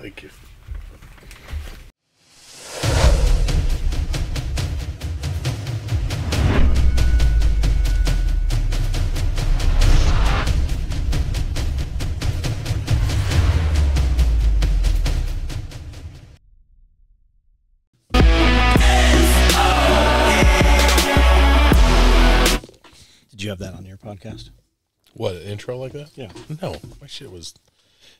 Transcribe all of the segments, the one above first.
Thank you. Did you have that on your podcast? What, an intro like that? Yeah. No, my shit was...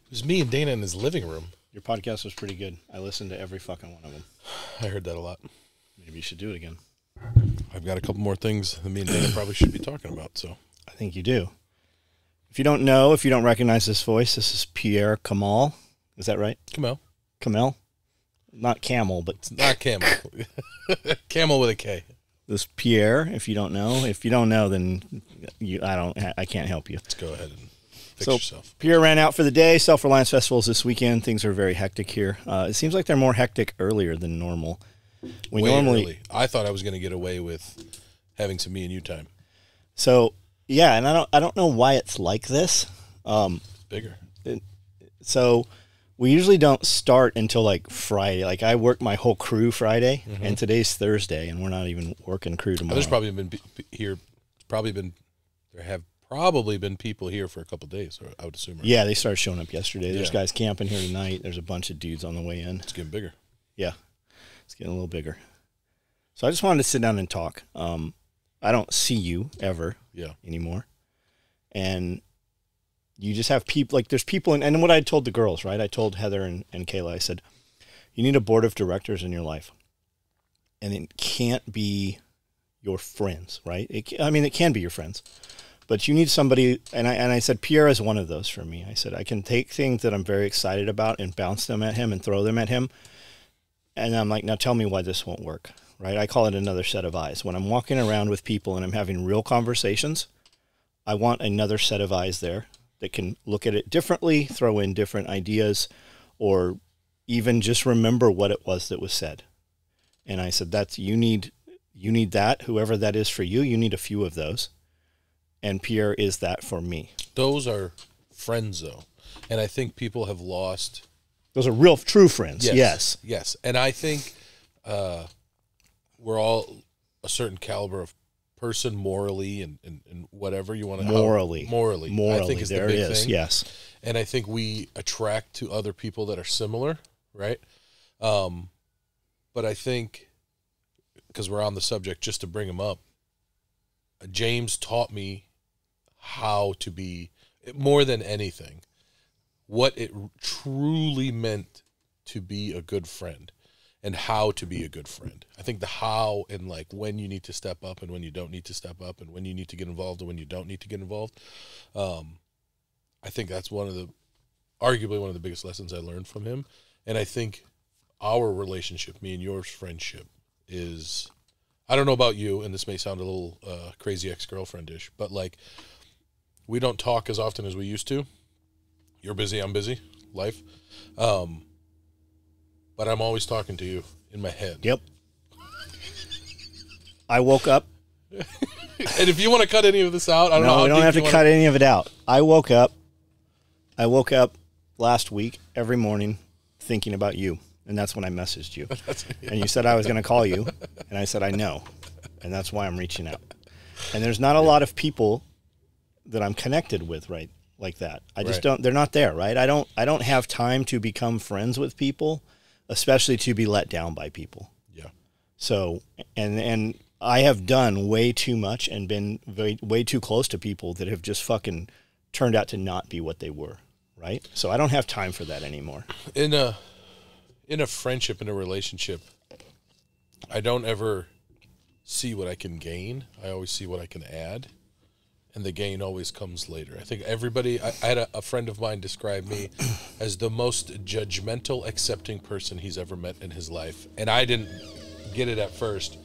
It was me and Dana in his living room. Your podcast was pretty good. I listened to every fucking one of them. I heard that a lot. Maybe you should do it again. I've got a couple more things that me and Dana probably should be talking about, so... I think you do. If you don't know, if you don't recognize this voice, this is Pierre Kamel. Is that right? Kamel. Kamel? Not camel, but... It's not Camel. Camel with a K. This Pierre, if you don't know. If you don't know, then I can't help you. Let's go ahead and fix So yourself. Pierre ran out for the day. Self-Reliance Festival's this weekend. Things are very hectic here. It seems like they're more hectic earlier than normal. Way early. I thought I was going to get away with having some me and you time. So yeah, and I don't know why it's like this. Bigger. So we usually don't start until like Friday. Like I work my whole crew Friday, and today's Thursday, and we're not even working crew tomorrow. There's probably been there have probably been people here for a couple of days, I would assume. Right? Yeah, they started showing up yesterday. There's guys camping here tonight. There's a bunch of dudes on the way in. It's getting bigger. Yeah, it's getting a little bigger. So I just wanted to sit down and talk. I don't see you ever anymore. And you just have people, like there's people, and what I told the girls, right? I told Heather and Kayla, I said, you need a board of directors in your life. And it can't be your friends, right? It can be your friends. But you need somebody, and I said, Pierre is one of those for me. I said, I can take things that I'm very excited about and bounce them at him and throw them at him. And I'm like, now tell me why this won't work, right? I call it another set of eyes. When I'm walking around with people and I'm having real conversations, I want another set of eyes there that can look at it differently, throw in different ideas, or even just remember what it was that was said. And I said, you need that, whoever that is for you, you need a few of those. And Pierre is that for me. Those are friends, though. And I think people have lost... Those are real, true friends, yes. Yes. And I think we're all a certain caliber of person morally and whatever you want to... Morally. I think is the big thing. Yes. And I think we attract to other people that are similar, right? But I think, because we're on the subject, just to bring him up, James taught me how to be, more than anything, what it truly meant to be a good friend and how to be a good friend. I think the how and like when you need to step up and when you don't need to step up and when you need to get involved and when you don't need to get involved. I think that's arguably one of the biggest lessons I learned from him. And I think our relationship, me and yours friendship, is, I don't know about you, and this may sound a little crazy ex-girlfriend-ish, but like we don't talk as often as we used to. You're busy, I'm busy, life. But I'm always talking to you in my head. Yep. I woke up. And if you want to cut any of this out, I don't know. No, we don't have to cut any of it out. I woke up last week every morning thinking about you. And that's when I messaged you. And you said I was going to call you. And I said, I know. And that's why I'm reaching out. And there's not a lot of people that I'm connected with, right, like that. I just don't, they're not there, right? I don't have time to become friends with people, especially to be let down by people. Yeah. So, and I have done way too much and been way too close to people that have just fucking turned out to not be what they were, right? So I don't have time for that anymore. In a friendship, in a relationship, I don't ever see what I can gain. I always see what I can add. And the gain always comes later. I think everybody, I had a friend of mine describe me as the most judgmental, accepting person he's ever met in his life. And I didn't get it at first.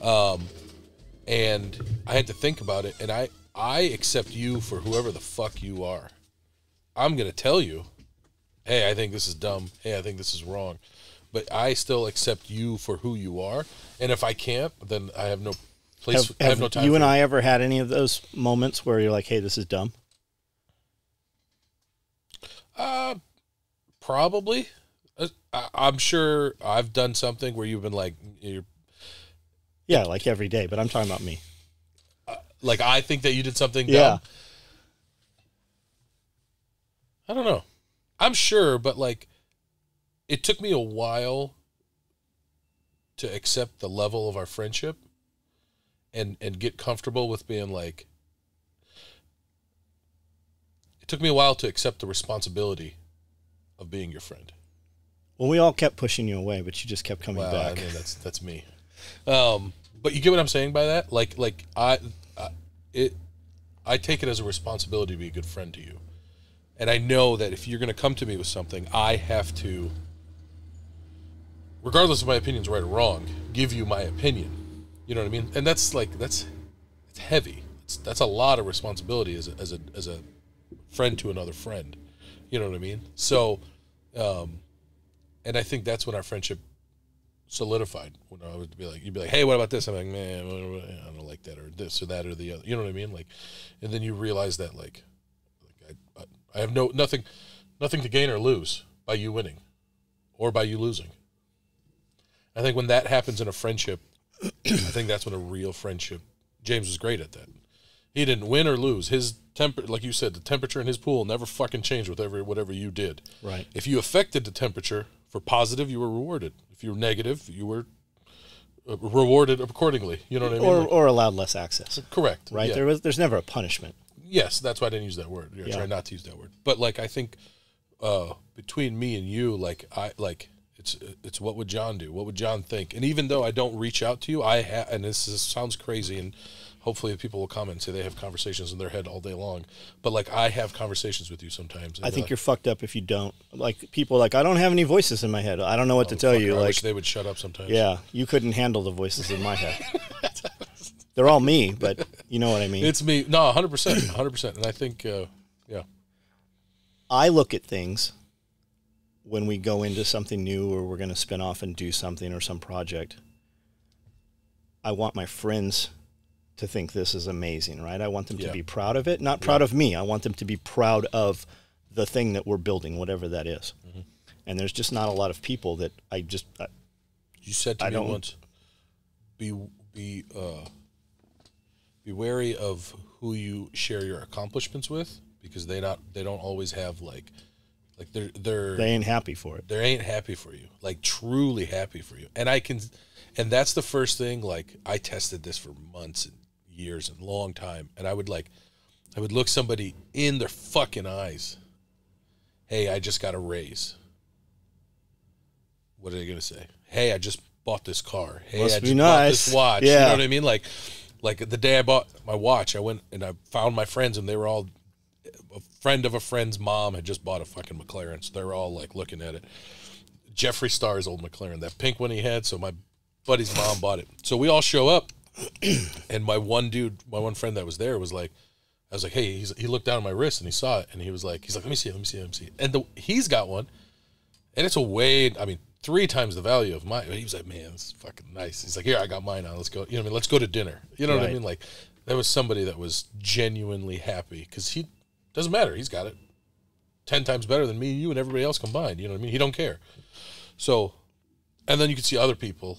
And I had to think about it. And I accept you for whoever the fuck you are. I'm going to tell you, hey, I think this is dumb. Hey, I think this is wrong. But I still accept you for who you are. And if I can't, then I have no place. I have no time. You and I ever had any of those moments where you're like, hey, this is dumb? Probably. I'm sure I've done something where you've been like, yeah, like every day, but I'm talking about me. Like, I think that you did something Yeah. dumb. I don't know. I'm sure, but like, it took me a while to accept the level of our friendship and get comfortable with being like, it took me a while to accept the responsibility of being your friend. Well, we all kept pushing you away, but you just kept coming back. I mean, that's me. But you get what I'm saying by that? Like I take it as a responsibility to be a good friend to you. And I know that if you're going to come to me with something, I have to, regardless of my opinion's right or wrong, give you my opinion. You know what I mean? And that's like, it's heavy. That's a lot of responsibility as a friend to another friend. You know what I mean? So, and I think that's when our friendship solidified. When I would be like, you'd be like, hey, what about this? I'm like, man, I don't like that, or this or that or the other. You know what I mean? Like, and then you realize that like I have nothing to gain or lose by you winning or by you losing. I think when that happens in a friendship, I think that's when a real friendship. James was great at that. He didn't win or lose. His like you said, the temperature in his pool never fucking changed with whatever you did. Right. If you affected the temperature for positive, you were rewarded. If you were negative, you were rewarded accordingly. You know what I mean? Or allowed less access. Correct. Right. Yeah. There's never a punishment. Yes, that's why I didn't use that word. I try not to use that word. But like, I think between me and you, like it's what would John do? What would John think? And even though I don't reach out to you, and this sounds crazy, and hopefully people will comment and say they have conversations in their head all day long. But like, I have conversations with you sometimes. I think you're fucked up if you don't. Like, people are like, I don't have any voices in my head. I don't know what to tell you. I like, wish they would shut up sometimes. Yeah, you couldn't handle the voices in my head. They're all me, but you know what I mean. It's me. No, 100%, 100%. And I think, yeah. I look at things when we go into something new, or we're going to spin off and do something or some project. I want my friends to think this is amazing, right? I want them to be proud of it, not proud of me. I want them to be proud of the thing that we're building, whatever that is. Mm-hmm. And there's just not a lot of people that you said to me once, be wary of who you share your accomplishments with, because they don't always have like they ain't happy for it. They ain't happy for you, like truly happy for you. And that's the first thing. Like, I tested this for months and years and long time, and I would look somebody in their fucking eyes. Hey, I just got a raise. What are they gonna say? Hey, I just bought this car. Hey, I just bought this watch. Yeah. You know what I mean? Like the day I bought my watch, I went and I found my friends, and they were all, a friend of a friend's mom had just bought a fucking McLaren, so they were all like looking at it. Jeffree Star's old McLaren, that pink one he had, so my buddy's mom bought it. So we all show up, and my one friend that was there was like, I was like, hey, he looked down at my wrist and he saw it, and he's like, let me see it. And he's got one, and it's 3 times the value of mine. He was like, man, this is fucking nice. He's like, here, I got mine on. Let's go. You know what I mean? Let's go to dinner. You know what I mean? Like, there was somebody that was genuinely happy, because he doesn't matter. He's got it 10 times better than me, you, and everybody else combined. You know what I mean? He don't care. So, and then you can see other people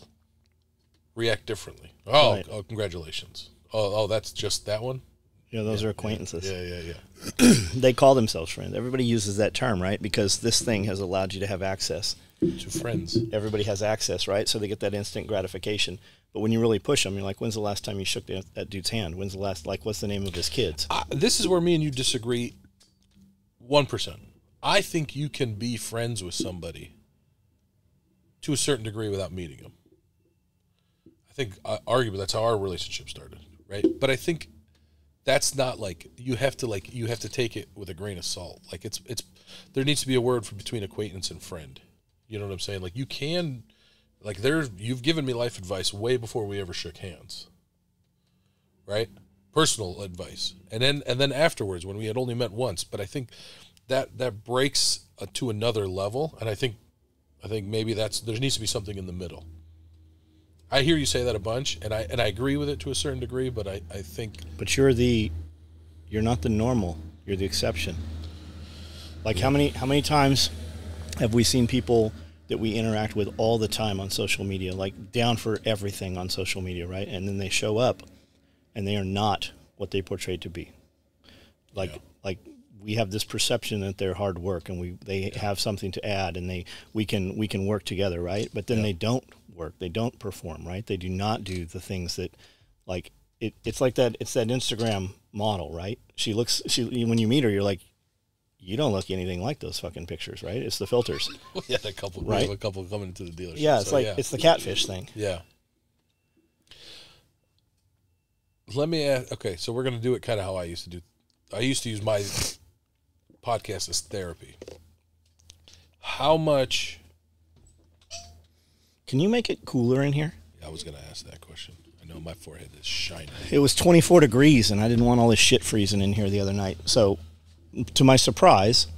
react differently. Oh, congratulations. Oh, that's just that one? Yeah, those are acquaintances. Yeah. They call themselves friends. Everybody uses that term, right? Because this thing has allowed you to have access to friends. Everybody has access, right? So they get that instant gratification. But when you really push them, you're like, when's the last time you shook that dude's hand? When's the last, what's the name of his kids? This is where me and you disagree 1%. I think you can be friends with somebody to a certain degree without meeting them. I think, arguably, that's how our relationship started, right? But I think that's not like, you have to take it with a grain of salt. Like, it's there needs to be a word between acquaintance and friend. You know what I'm saying? Like, you can, like, you've given me life advice way before we ever shook hands, right? Personal advice, and then afterwards when we had only met once. But I think that breaks to another level, and I think maybe there needs to be something in the middle. I hear you say that a bunch, and I agree with it to a certain degree, but I think. But you're not the normal. You're the exception. Like, how many times have we seen people that we interact with all the time on social media, like down for everything on social media, right? And then they show up and they are not what they portrayed to be. Like we have this perception that they're hard work and they have something to add and we can work together, right? But then they don't work. They don't perform, right? They do not do the things that, like, it's like that. It's that Instagram model, right? She when you meet her, you're like, you don't look anything like those fucking pictures, right? It's the filters. Yeah, that couple. Right? We have a couple coming into the dealership. Yeah, it's it's the catfish thing. Yeah. Let me ask. Okay, so we're gonna do it kind of how I used to do. I used to use my podcast as therapy. How much? Can you make it cooler in here? Yeah, I was gonna ask that question. I know my forehead is shining. It was 24 degrees, and I didn't want all this shit freezing in here the other night. So, to my surprise,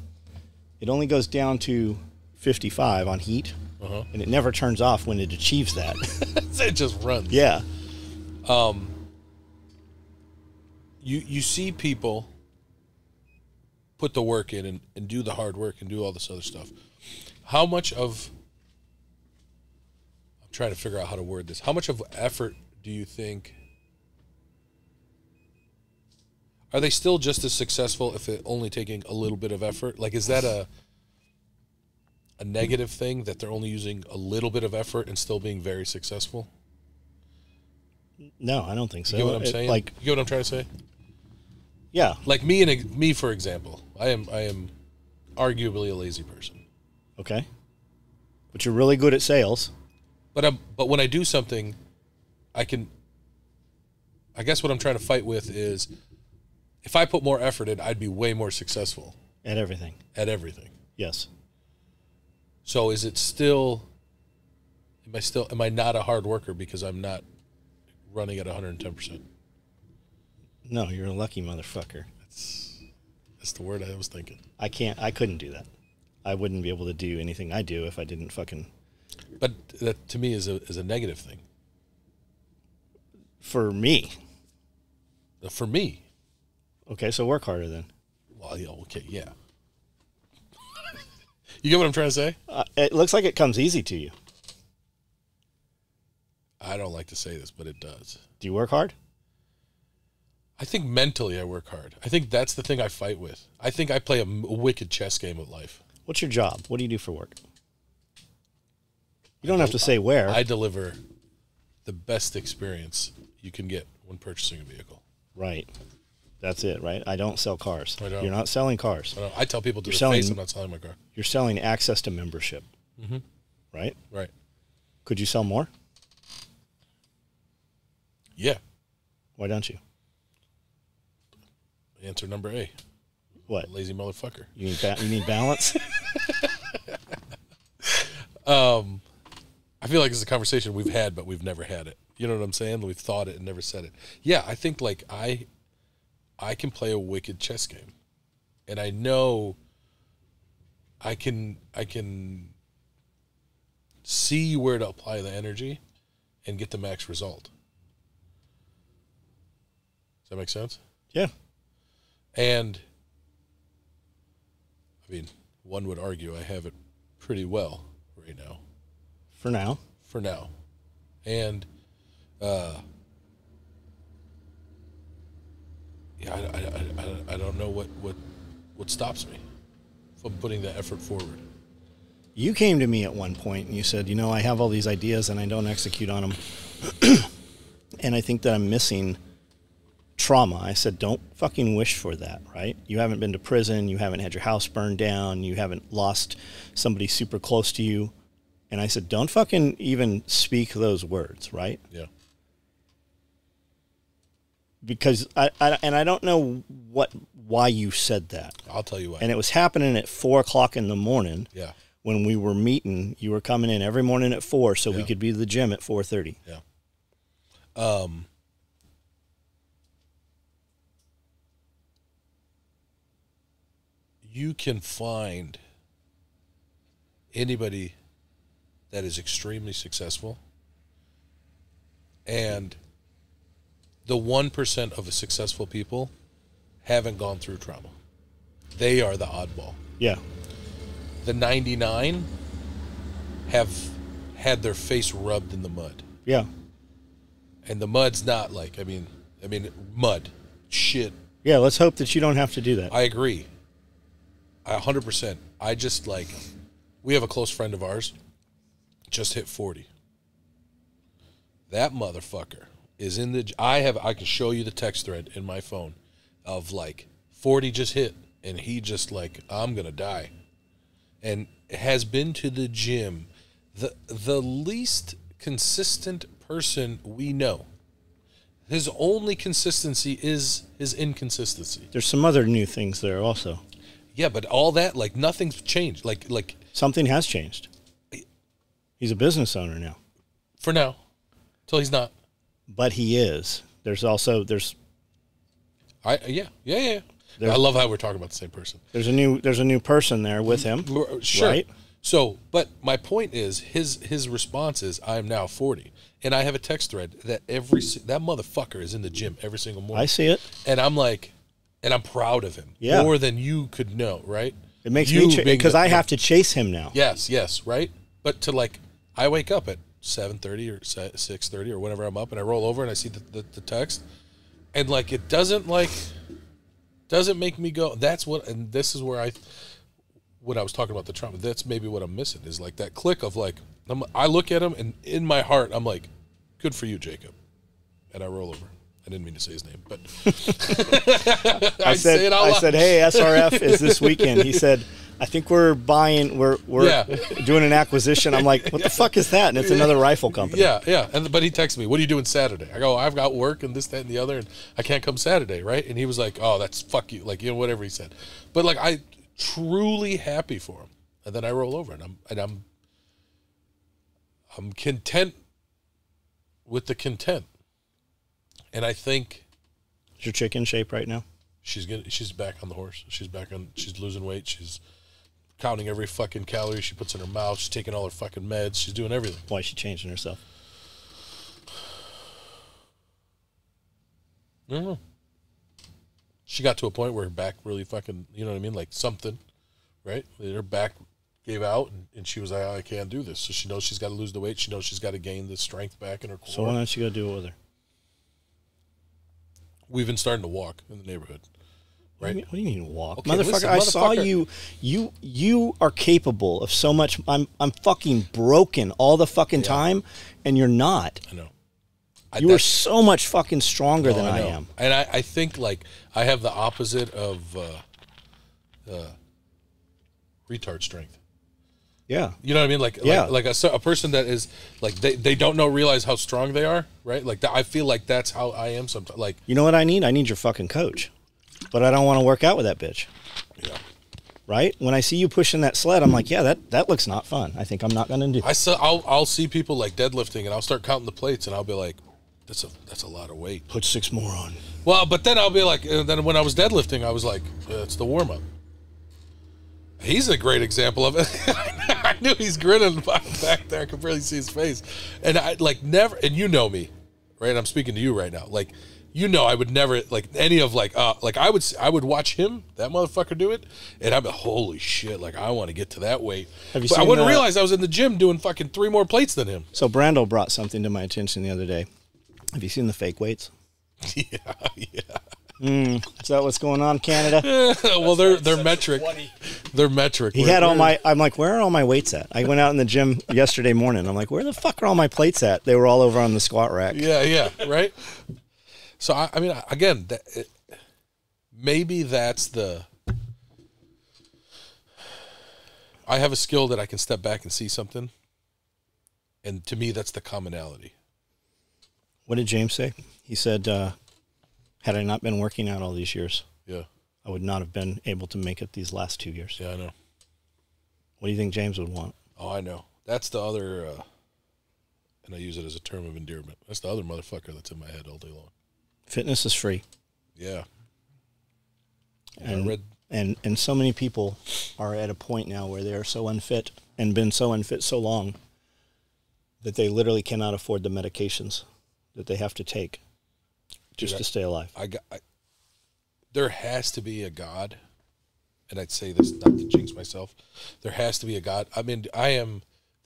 it only goes down to 55 on heat, and it never turns off when it achieves that. It just runs. Yeah. You see people put the work in and do the hard work and do all this other stuff. How much of, I'm trying to figure out how to word this, how much of effort do you think, are they still just as successful if they're only taking a little bit of effort? Like, is that a negative thing that they're only using a little bit of effort and still being very successful? No, I don't think so. You get what I'm saying? Like, you get what I'm trying to say? Yeah. Like me, for example, I am arguably a lazy person. Okay. But you're really good at sales. But when I do something, I guess what I'm trying to fight with is, if I put more effort in, I'd be way more successful. At everything. At everything. Yes. So is it still, am I not a hard worker because I'm not running at 110%? No, you're a lucky motherfucker. That's the word I was thinking. I couldn't do that. I wouldn't be able to do anything I do if I didn't fucking. But that to me is a negative thing. For me. For me. Okay, so work harder then. Well, yeah, okay, yeah. You get what I'm trying to say? It looks like it comes easy to you. I don't like to say this, but it does. Do you work hard? I think mentally I work hard. I think that's the thing I fight with. I think I play a wicked chess game with life. What's your job? What do you do for work? You don't have to say where. I deliver the best experience you can get when purchasing a vehicle. Right. That's it, right? I don't sell cars. I don't. You're not selling cars. I tell people to their face I'm not selling my car. You're selling access to membership. Mm-hmm. Right? Right. Could you sell more? Yeah. Why don't you? Answer number A. What? Lazy motherfucker. You need balance? I feel like it's a conversation we've had, but we've never had it. You know what I'm saying? We've thought it and never said it. Yeah, I think like I can play a wicked chess game. And I know I can see where to apply the energy and get the max result. Does that make sense? Yeah. And I mean, one would argue I have it pretty well right now. For now. For now. And yeah, I don't know what stops me from putting that effort forward. You came to me at one point and you said, I have all these ideas and I don't execute on them. And I think that I'm missing trauma. I said, don't fucking wish for that, right? You haven't been to prison. You haven't had your house burned down. You haven't lost somebody super close to you. And I said, don't fucking even speak those words, right? Yeah. Because I don't know why you said that. I'll tell you why. And it was happening at 4:00 in the morning. Yeah. When we were meeting, you were coming in every morning at 4, so we could be at the gym at 4:30. Yeah. You can find anybody that is extremely successful, and the 1% of successful people haven't gone through trauma. They are the oddball. Yeah. The 99 have had their face rubbed in the mud. Yeah. And the mud's not like, I mean, mud, shit. Yeah, let's hope that you don't have to do that. I agree. 100%. I just like, we have a close friend of ours, just hit 40. That motherfucker is in the, I can show you the text thread in my phone of like 40 just hit, and he just like, I'm going to die. And has been to the gym, the least consistent person we know. His only consistency is his inconsistency. There's some other new things there also. Yeah, but all that, like, nothing's changed. Like something has changed. He's a business owner now. For now. Till he's not. But he is. Yeah. I love how we're talking about the same person. There's a new person there with him. Sure. Right? So, but my point is, his response is, I'm now 40. And I have a text thread that that motherfucker is in the gym every single morning. I see it. And I'm like, and I'm proud of him. Yeah. More than you could know, right? It makes me, because I have to chase him now. Yes, right? But to like, I wake up at 7:30 or 6:30 or whenever I'm up, and I roll over and I see the text, and like, it doesn't make me go, and this is where when I was talking about the trauma, that's maybe what I'm missing, is like that click of like, I look at him and in my heart, I'm like, good for you, Jacob. And I roll over. I didn't mean to say his name, but I said, hey, SRF is this weekend. He said, I think we're doing an acquisition. I'm like, what the fuck is that? And it's another rifle company. Yeah. But he texted me, what are you doing Saturday? I go, I've got work and this, that, and the other, and I can't come Saturday, right? And he was like, oh, that's fuck you. Like, whatever he said. But like, I truly happy for him. And then I roll over and I'm content with the content. And I think, is your chick in shape right now? She's back on the horse. She's losing weight. She's counting every fucking calorie she puts in her mouth. She's taking all her fucking meds. She's doing everything. Why is she changing herself? I don't know. She got to a point where her back really fucking, you know what I mean? Like something, right? Her back gave out, and she was like, I can't do this. So she knows she's got to lose the weight. She knows she's got to gain the strength back in her core. So why don't you go do it with her? We've been starting to walk in the neighborhood, right? What do you mean walk? Okay, motherfucker, listen, I saw you. You are capable of so much. I'm fucking broken all the fucking time, and you're not. I know. You are so much fucking stronger than I am. And I think, like, I have the opposite of retard strength. Yeah. You know what I mean? Like a person that is, like, they don't realize how strong they are, right? Like, I feel like that's how I am sometimes. Like, you know what I need? I need your fucking coach. But I don't want to work out with that bitch. Yeah. Right? When I see you pushing that sled, I'm like, yeah, that looks not fun. I think I'm not going to do it. I'll see people, like, deadlifting, and I'll start counting the plates, and I'll be like, that's a lot of weight. Put 6 more on. Well, but then I'll be like, then when I was deadlifting, I was like, it's the warm-up. He's a great example of it. I knew he's grinning back there. I could barely see his face. And I, like, never, and you know me, right? I'm speaking to you right now. Like, you know, I would never, like, any of, like I would watch him, that motherfucker, do it, and I'd be, holy shit, like, I want to get to that weight. But I wouldn't realize I was in the gym doing fucking 3 more plates than him. So Brando brought something to my attention the other day. Have you seen the fake weights? Yeah. Is that what's going on, Canada? Well, they're metric. They're metric. He had all my. I'm like, where are all my weights at? I went out in the gym yesterday morning. I'm like, where the fuck are all my plates at? They were all over on the squat rack. Yeah, right. So I mean, again, maybe that's the. I have a skill that I can step back and see something, and to me, that's the commonality. What did James say? He said, had I not been working out all these years, I would not have been able to make it these last 2 years. Yeah, I know. What do you think James would want? Oh, I know. That's the other, and I use it as a term of endearment. That's the other motherfucker that's in my head all day long. Fitness is free. Yeah. And so many people are at a point now where they are so unfit and been so unfit so long that they literally cannot afford the medications that they have to take just to stay alive. There has to be a God, and I'd say this not to jinx myself. There has to be a God. I mean,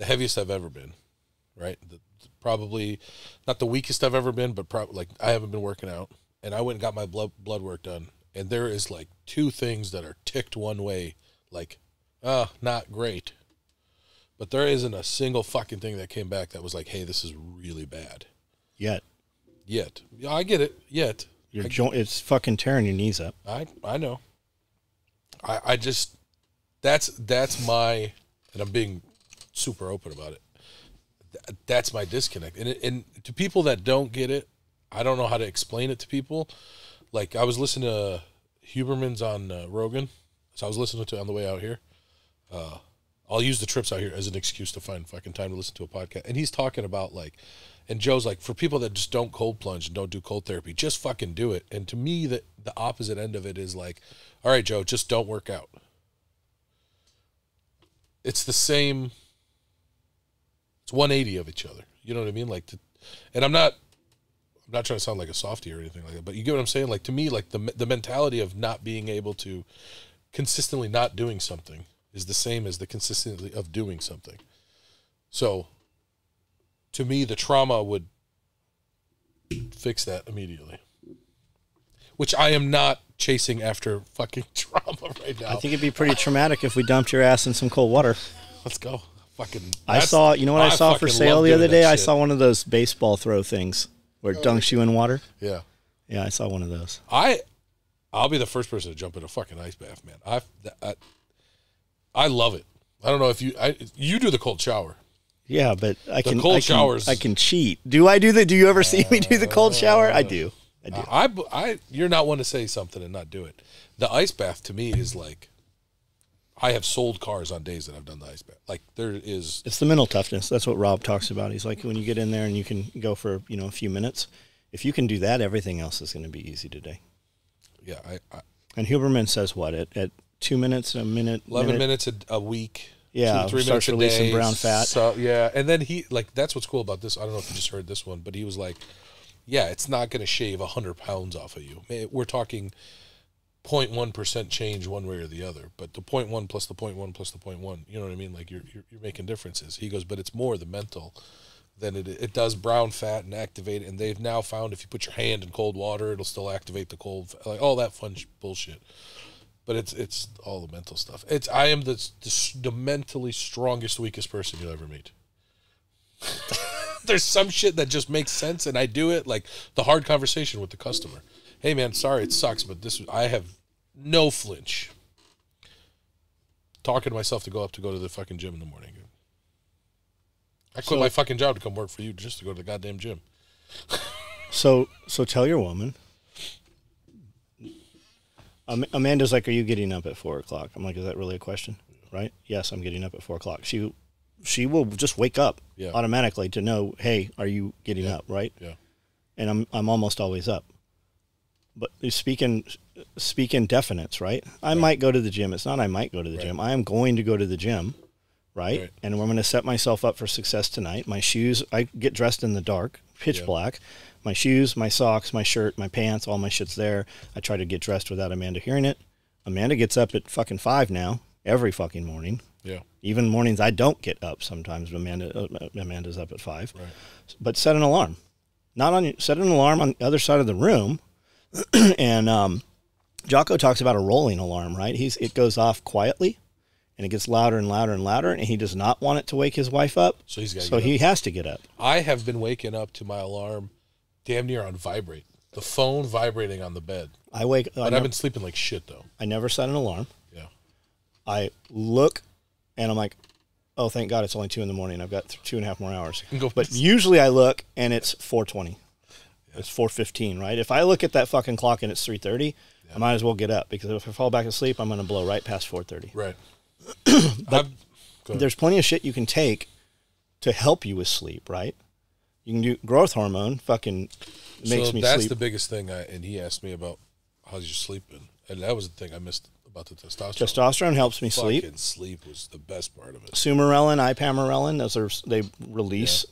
the heaviest I've ever been, right? Probably not the weakest I've ever been, but probably like I haven't been working out, and I went and got my blood work done, and there is like 2 things that are ticked one way, like, not great, but there isn't a single fucking thing that came back that was like, hey, this is really bad. Yet. Yeah, I get it. Yet. Your joint, it's fucking tearing your knees up. I know. I just, that's my, and I'm being super open about it. That's my disconnect. And to people that don't get it, I don't know how to explain it to people. Like, I was listening to Huberman's on Rogan, so I was listening to it on the way out here. I'll use the trips out here as an excuse to find fucking time to listen to a podcast. And he's talking about, like, and Joe's like, for people that just don't cold plunge and don't do cold therapy, just fucking do it. And to me, the opposite end of it is like, all right, Joe, just don't work out. It's the same. It's 180 of each other. You know what I mean? Like, and I'm not trying to sound like a softie or anything like that, but you get what I'm saying? Like, to me, like the mentality of not being able to consistently not doing something is the same as the consistency of doing something. So to me, the trauma would fix that immediately, which I am not chasing after fucking trauma right now. I think it'd be pretty traumatic if we dumped your ass in some cold water. Let's go. Fucking. I saw, you know what I saw for sale the other day? I saw one of those baseball throw things where it dunks you in water. Yeah. Yeah, I saw one of those. I'll be the first person to jump in a fucking ice bath, man. I love it. I don't know if you do the cold shower. Yeah, but I can cheat. Do you ever see me do the cold shower? I do. You're not one to say something and not do it. The ice bath to me is like, I have sold cars on days that I've done the ice bath. Like, it's the mental toughness. That's what Rob talks about. He's like, when you get in there and you can go for, a few minutes, if you can do that, everything else is going to be easy today. Yeah. And Huberman says what, at 2 minutes, a minute? 11 minutes a week. Yeah. 2 to 3 starts minutes releasing a day. Brown fat. So, yeah. And then that's what's cool about this. I don't know if you just heard this one, but he was like, yeah, it's not going to shave 100 pounds off of you. We're talking 0.1% change one way or the other, but the 0.1 plus the 0.1 plus the 0.1, you know what I mean? Like, you're making differences. He goes, but it's more the mental than it does brown fat and activate it. And they've now found if you put your hand in cold water, it'll still activate the cold, like all that fun bullshit. But it's all the mental stuff. I am the mentally strongest, weakest person you'll ever meet. There's some shit that just makes sense, and I do it, like the hard conversation with the customer. Hey, man, sorry, it sucks, but I have no flinch talking to myself to go to the fucking gym in the morning. I quit my fucking job to come work for you just to go to the goddamn gym. So tell your woman. Amanda's like, are you getting up at 4 o'clock? I'm like, is that really a question? Right? Yes, I'm getting up at 4 o'clock. She will just wake up automatically to know, hey, are you getting up, right? Yeah. And I'm almost always up. But speak in definites, right? I might go to the gym. It's not I might go to the gym. I am going to go to the gym, right? And I'm going to set myself up for success tonight. My shoes, I get dressed in the dark, pitch black. My shoes, my socks, my shirt, my pants, all my shit's there. I try to get dressed without Amanda hearing it. Amanda gets up at fucking 5 now, every fucking morning. Yeah. Even mornings I don't get up sometimes. Amanda's up at 5. Right. But set an alarm. Set an alarm on the other side of the room. And Jocko talks about a rolling alarm, right? It goes off quietly, and it gets louder and louder and louder, and he does not want it to wake his wife up. So he has to get up. I have been waking up to my alarm damn near on vibrate. The phone vibrating on the bed. But I've been sleeping like shit, though. I never set an alarm. Yeah. I look, and I'm like, oh, thank God it's only 2 in the morning. I've got 2.5 more hours. But usually I look, and it's 4:20. It's 4:15, right? If I look at that fucking clock and it's 3:30, I might as well get up, because if I fall back asleep, I'm going to blow right past 4:30. Right. But there's plenty of shit you can take to help you with sleep, right? You can do growth hormone, fucking makes me sleep. So that's the biggest thing, and he asked me about how's your sleeping, and that was the thing I missed about the testosterone. Testosterone helps me sleep. Fucking sleep was the best part of it. Sumarelin, ipamorelin, they release,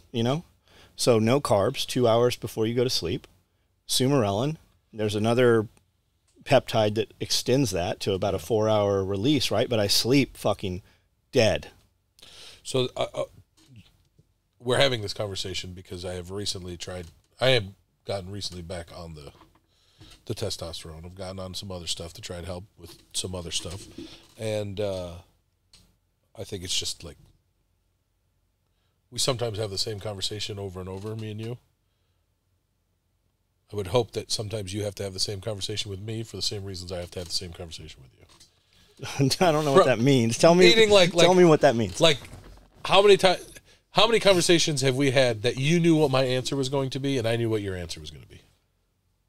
So no carbs 2 hours before you go to sleep. Sumarelin, there's another peptide that extends that to about a 4-hour release, right? But I sleep fucking dead. So we're having this conversation because I have gotten recently back on the testosterone. I've gotten on some other stuff to try and help with some other stuff. And I think it's just like, we sometimes have the same conversation over and over, me and you. I would hope that sometimes you have to have the same conversation with me for the same reasons I have to have the same conversation with you. I don't know what that means. Tell me what that means. Like, how many conversations have we had that you knew what my answer was going to be and I knew what your answer was going to be?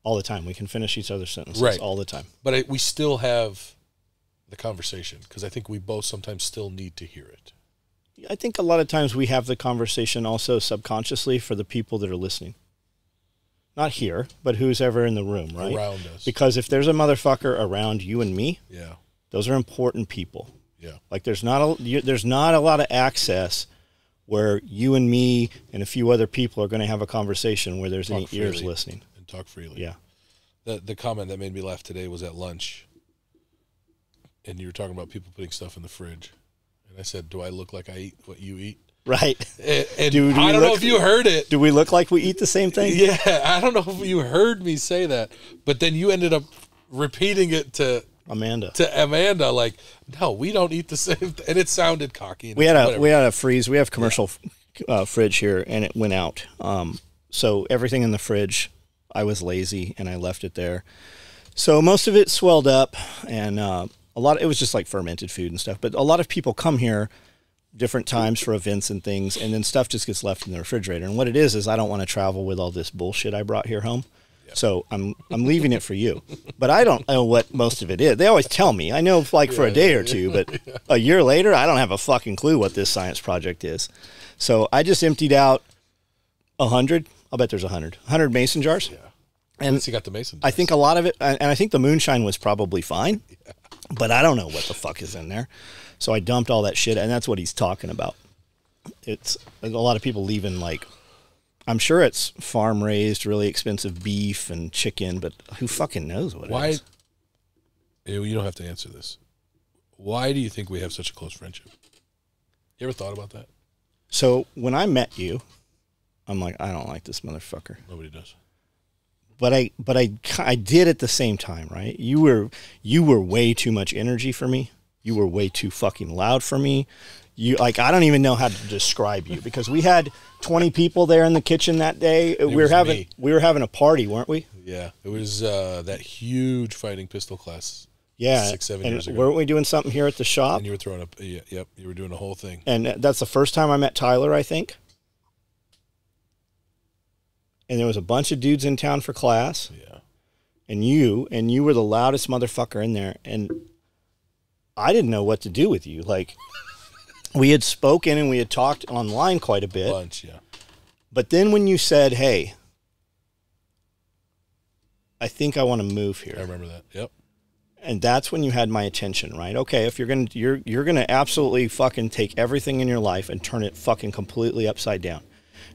All the time. We can finish each other's sentences all the time. But we still have the conversation because I think we both sometimes still need to hear it. I think a lot of times we have the conversation also subconsciously for the people that are listening. Not here, but who's ever in the room, right? Around us. Because if there's a motherfucker around you and me, yeah, those are important people. Yeah. Like there's not a lot of access where you and me and a few other people are going to have a conversation where there's any ears listening. And talk freely. Yeah. The comment that made me laugh today was at lunch. And you were talking about people putting stuff in the fridge. And I said, do I look like I eat what you eat? Right. And I don't know if you heard it. Do we look like we eat the same thing? Yeah. I don't know if you heard me say that. But then you ended up repeating it to Amanda, like, no, we don't eat the same thing. And it sounded cocky. We had a freeze. We have commercial fridge here, and it went out. So everything in the fridge, I was lazy, and I left it there. So most of it swelled up, and it was just like fermented food and stuff. But a lot of people come here different times for events and things, and then stuff just gets left in the refrigerator. And what it is I don't want to travel with all this bullshit I brought here home. So I'm leaving it for you, but I don't know what most of it is. They always tell me. I know for a day or two, but a year later, I don't have a fucking clue what this science project is. So I just emptied out 100. I'll bet there's 100 mason jars. Yeah, and you got the mason jars. I think a lot of it, and I think the moonshine was probably fine, but I don't know what the fuck is in there. So I dumped all that shit, and that's what he's talking about. It's a lot of people leaving like. I'm sure it's farm-raised, really expensive beef and chicken, but who fucking knows what it is? You don't have to answer this. Why do you think we have such a close friendship? You ever thought about that? So when I met you, I'm like, I don't like this motherfucker. Nobody does. But I did at the same time, right? You were way too much energy for me. You were way too fucking loud for me. I don't even know how to describe you because we had 20 people there in the kitchen that day. We were having a party, weren't we? Yeah, it was that huge fighting pistol class. Yeah, 6-7 years ago. Weren't we doing something here at the shop? And you were throwing up. Yep, you were doing a whole thing. And that's the first time I met Tyler, I think. And there was a bunch of dudes in town for class. Yeah. And you were the loudest motherfucker in there, and I didn't know what to do with you. Like. We had spoken and we had talked online quite a bit. Bunch, yeah. But then when you said, hey, I think I want to move here. I remember that. Yep. And that's when you had my attention, right? Okay, if you're gonna absolutely fucking take everything in your life and turn it fucking completely upside down.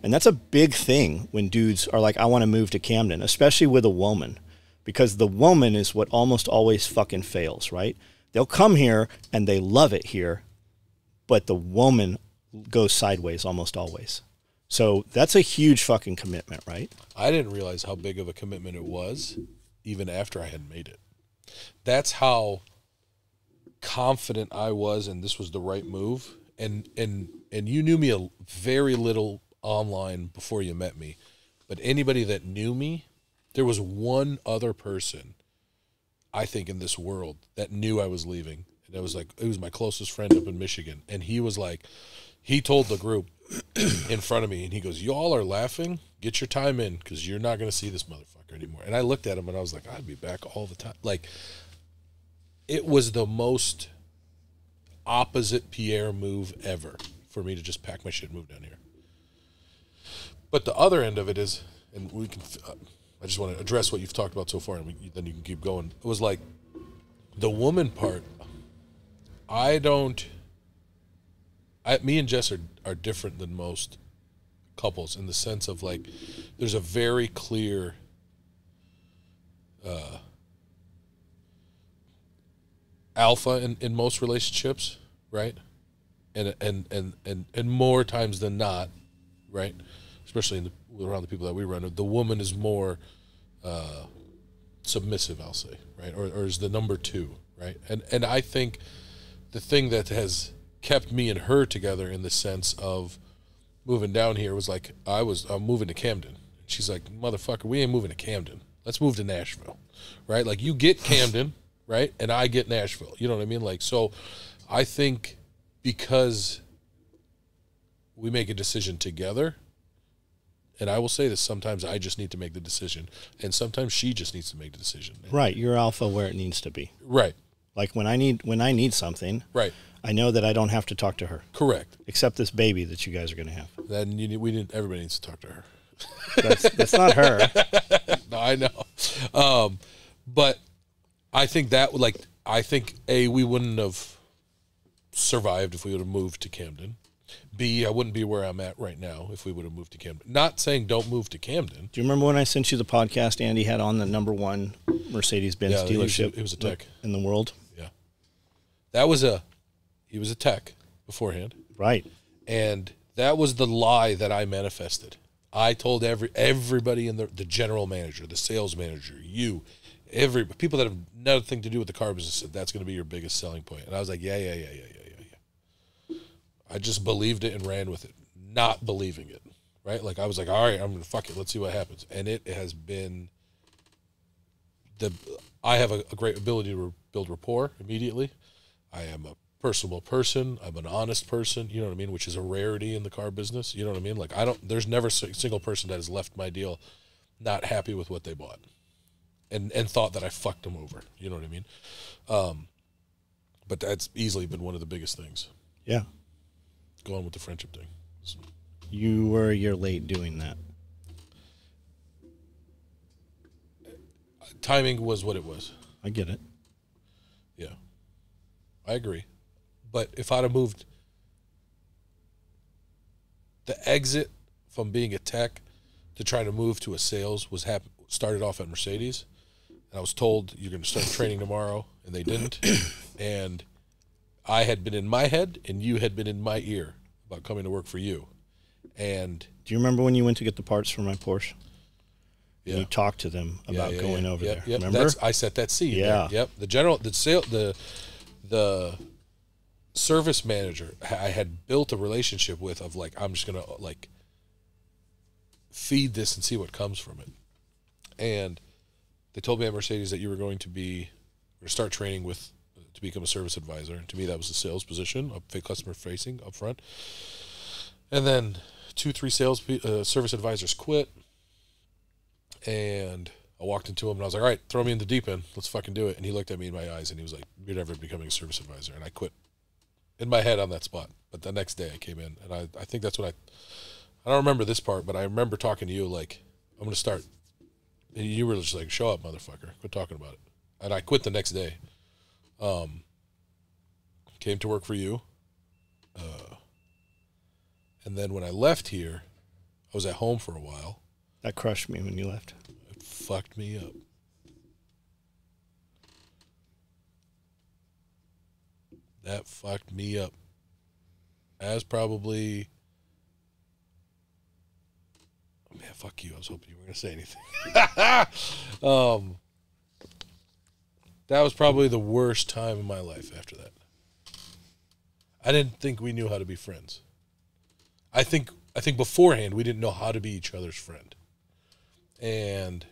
And that's a big thing when dudes are like, I want to move to Camden, especially with a woman. Because the woman is what almost always fucking fails, right? They'll come here and they love it here. But the woman goes sideways almost always. So that's a huge fucking commitment, right? I didn't realize how big of a commitment it was even after I had made it. That's how confident I was and this was the right move. And you knew me a very little online before you met me. But anybody that knew me, there was one other person, I think, in this world that knew I was leaving. And it was my closest friend up in Michigan. And he was like, he told the group in front of me, and he goes, y'all are laughing? Get your time in because you're not going to see this motherfucker anymore. And I looked at him and I was like, I'd be back all the time. Like, it was the most opposite Pierre move ever for me to just pack my shit and move down here. But the other end of it is, and we can, I just want to address what you've talked about so far, and then you can keep going. It was like the woman part. Me and Jess are different than most couples in the sense of like, there's a very clear alpha in most relationships, right? And more times than not, right? Especially around the people that we run. The woman is more submissive, I'll say, right? Or is the number two, right? And I think the thing that has kept me and her together in the sense of moving down here was like, I'm moving to Camden. She's like, motherfucker, we ain't moving to Camden. Let's move to Nashville, right? Like, you get Camden, right? And I get Nashville. You know what I mean? Like, so I think because we make a decision together, and I will say this, sometimes I just need to make the decision, and sometimes she just needs to make the decision. Right. You're alpha where it needs to be. Right. Like when I need something, right, I know that I don't have to talk to her. Correct. Except this baby that you guys are going to have. Then everybody needs to talk to her. That's not her. No, I know. But I think we wouldn't have survived if we would have moved to Camden. B, I wouldn't be where I'm at right now if we would have moved to Camden. Not saying don't move to Camden. Do you remember when I sent you the podcast Andy had on the #1 Mercedes-Benz dealership it was a tech in the world? Yeah. He was a tech beforehand. Right. And that was the lie that I manifested. I told everybody in the general manager, the sales manager, people that have nothing to do with the car business said that's going to be your biggest selling point. And I was like, yeah. I just believed it and ran with it, not believing it, right? Like, I was like, all right, I'm going to fuck it. Let's see what happens. And it has been I have a great ability to build rapport immediately. I am a personable person. I'm an honest person, you know what I mean? Which is a rarity in the car business. You know what I mean? Like, there's never a single person that has left my deal not happy with what they bought and thought that I fucked them over. You know what I mean? But that's easily been one of the biggest things. Yeah. Going with the friendship thing. So. You were a year late doing that. Timing was what it was. I get it. Yeah. I agree. But if I'd have moved, the exit from being a tech to trying to move to a sales started off at Mercedes. And I was told, you're going to start training tomorrow, and they didn't. And I had been in my head, and you had been in my ear about coming to work for you. And do you remember when you went to get the parts for my Porsche? Yeah. And you talked to them about going over there. Yep. Remember? I set that seed. Yeah. There. Yep. The service manager I had built a relationship with of like, I'm just gonna like feed this and see what comes from it. And they told me at Mercedes that you were going to start training to become a service advisor. And to me, that was a sales position, customer facing up front. And then 2-3 service advisors quit. And I walked into him and I was like, all right, throw me in the deep end. Let's fucking do it. And he looked at me in my eyes and he was like, you're never becoming a service advisor. And I quit in my head on that spot. But the next day I came in and I think that's when I don't remember this part, but I remember talking to you like, I'm going to start. And you were just like, show up, motherfucker. Quit talking about it. And I quit the next day. Came to work for you. And then when I left here, I was at home for a while. That crushed me when you left. It fucked me up. That fucked me up. As probably... Oh, man, fuck you. I was hoping you were going to say anything. That was probably the worst time in my life after that. I didn't think we knew how to be friends. I think beforehand we didn't know how to be each other's friend. And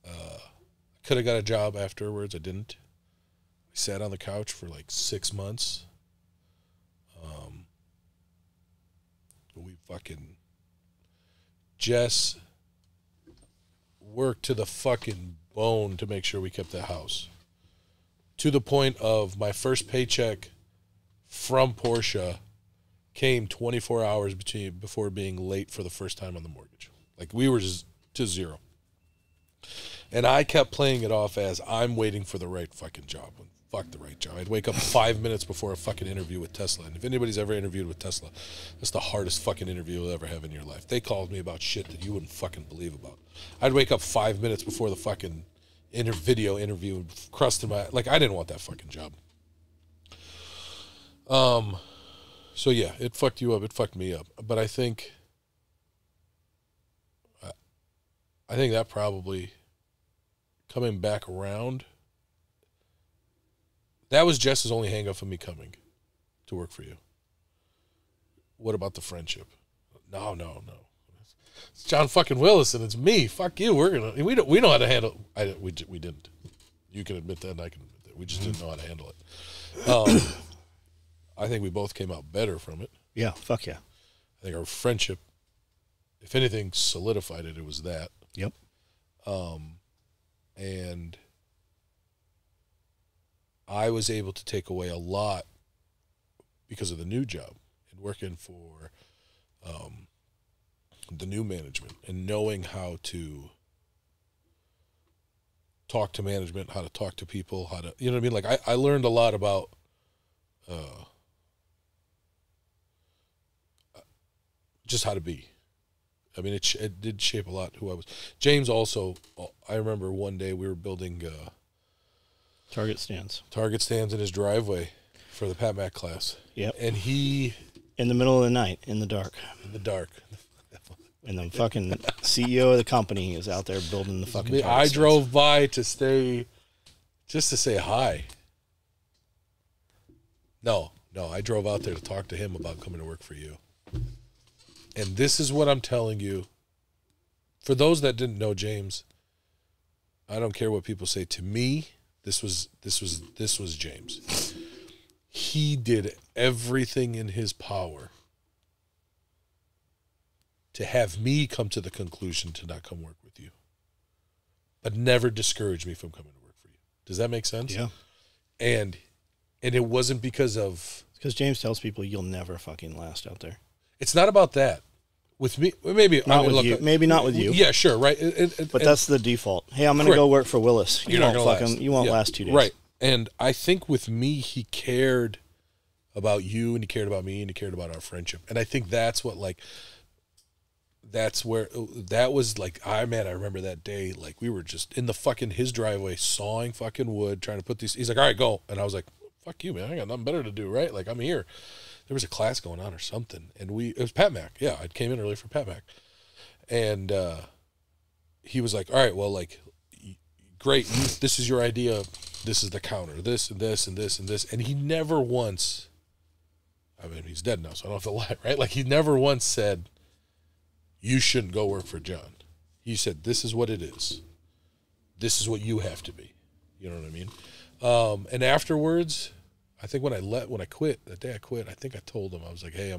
I could have got a job afterwards. I didn't. I sat on the couch for like 6 months. We fucking Jess worked to the fucking bone to make sure we kept the house. To the point of my first paycheck from Porsche came 24 hours before being late for the first time on the mortgage. Like, we were just to zero. And I kept playing it off as I'm waiting for the right fucking job. Fuck the right job. I'd wake up 5 minutes before a fucking interview with Tesla. And if anybody's ever interviewed with Tesla, that's the hardest fucking interview you'll ever have in your life. They called me about shit that you wouldn't fucking believe about. I'd wake up 5 minutes before the fucking video interview, crust in my... Like, I didn't want that fucking job. So yeah, it fucked you up. It fucked me up. But I think that probably coming back around, that was Jess's only hang up of me coming to work for you. What about the friendship? No. It's John fucking Willis and it's me. Fuck you. We know how to handle. We didn't. You can admit that, and I can admit that. We just didn't know how to handle it. I think we both came out better from it. Yeah, fuck yeah. I think our friendship, if anything, solidified it. It was that. Yep. And I was able to take away a lot because of the new job and working for the new management and knowing how to talk to management, how to talk to people, how to, you know what I mean? Like I learned a lot about just how to be. I mean, it did shape a lot who I was. James also, I remember one day we were building target stands in his driveway for the Pat Mac class. Yep. And he... in the middle of the night, in the dark. And the fucking CEO of the company is out there building the fucking I drove by to say hi. No, I drove out there to talk to him about coming to work for you. And this is what I'm telling you. For those that didn't know James, I don't care what people say. To me, this was James. He did everything in his power to have me come to the conclusion to not come work with you, but never discourage me from coming to work for you. Does that make sense? Yeah. And it wasn't because of... It's because James tells people you'll never fucking last out there. It's not about that. With me, maybe not with you. Maybe not with you. Yeah, sure, right. But that's the default. Hey, I'm going to go work for Willis. You're not going to last. You won't last 2 days. Right. And I think with me, he cared about you, and he cared about me, and he cared about our friendship. And I think that's what, like, that's where that was like. I remember that day. Like, we were just in the fucking his driveway, sawing fucking wood, trying to put these. He's like, "All right, go," and I was like, "Fuck you, man! I got nothing better to do, right? Like, I'm here." There was a class going on or something, and it was Pat Mac. Yeah, I came in early for Pat Mac. And he was like, all right, well, like, great, this is your idea, this is the counter, this and this and this and this. And he never once, I mean, he's dead now, so I don't have to lie, right? Like, he never once said, you shouldn't go work for John. He said, this is what it is. This is what you have to be. You know what I mean? And afterwards... I think when I quit, that day I quit, I think I told him, I was like, hey,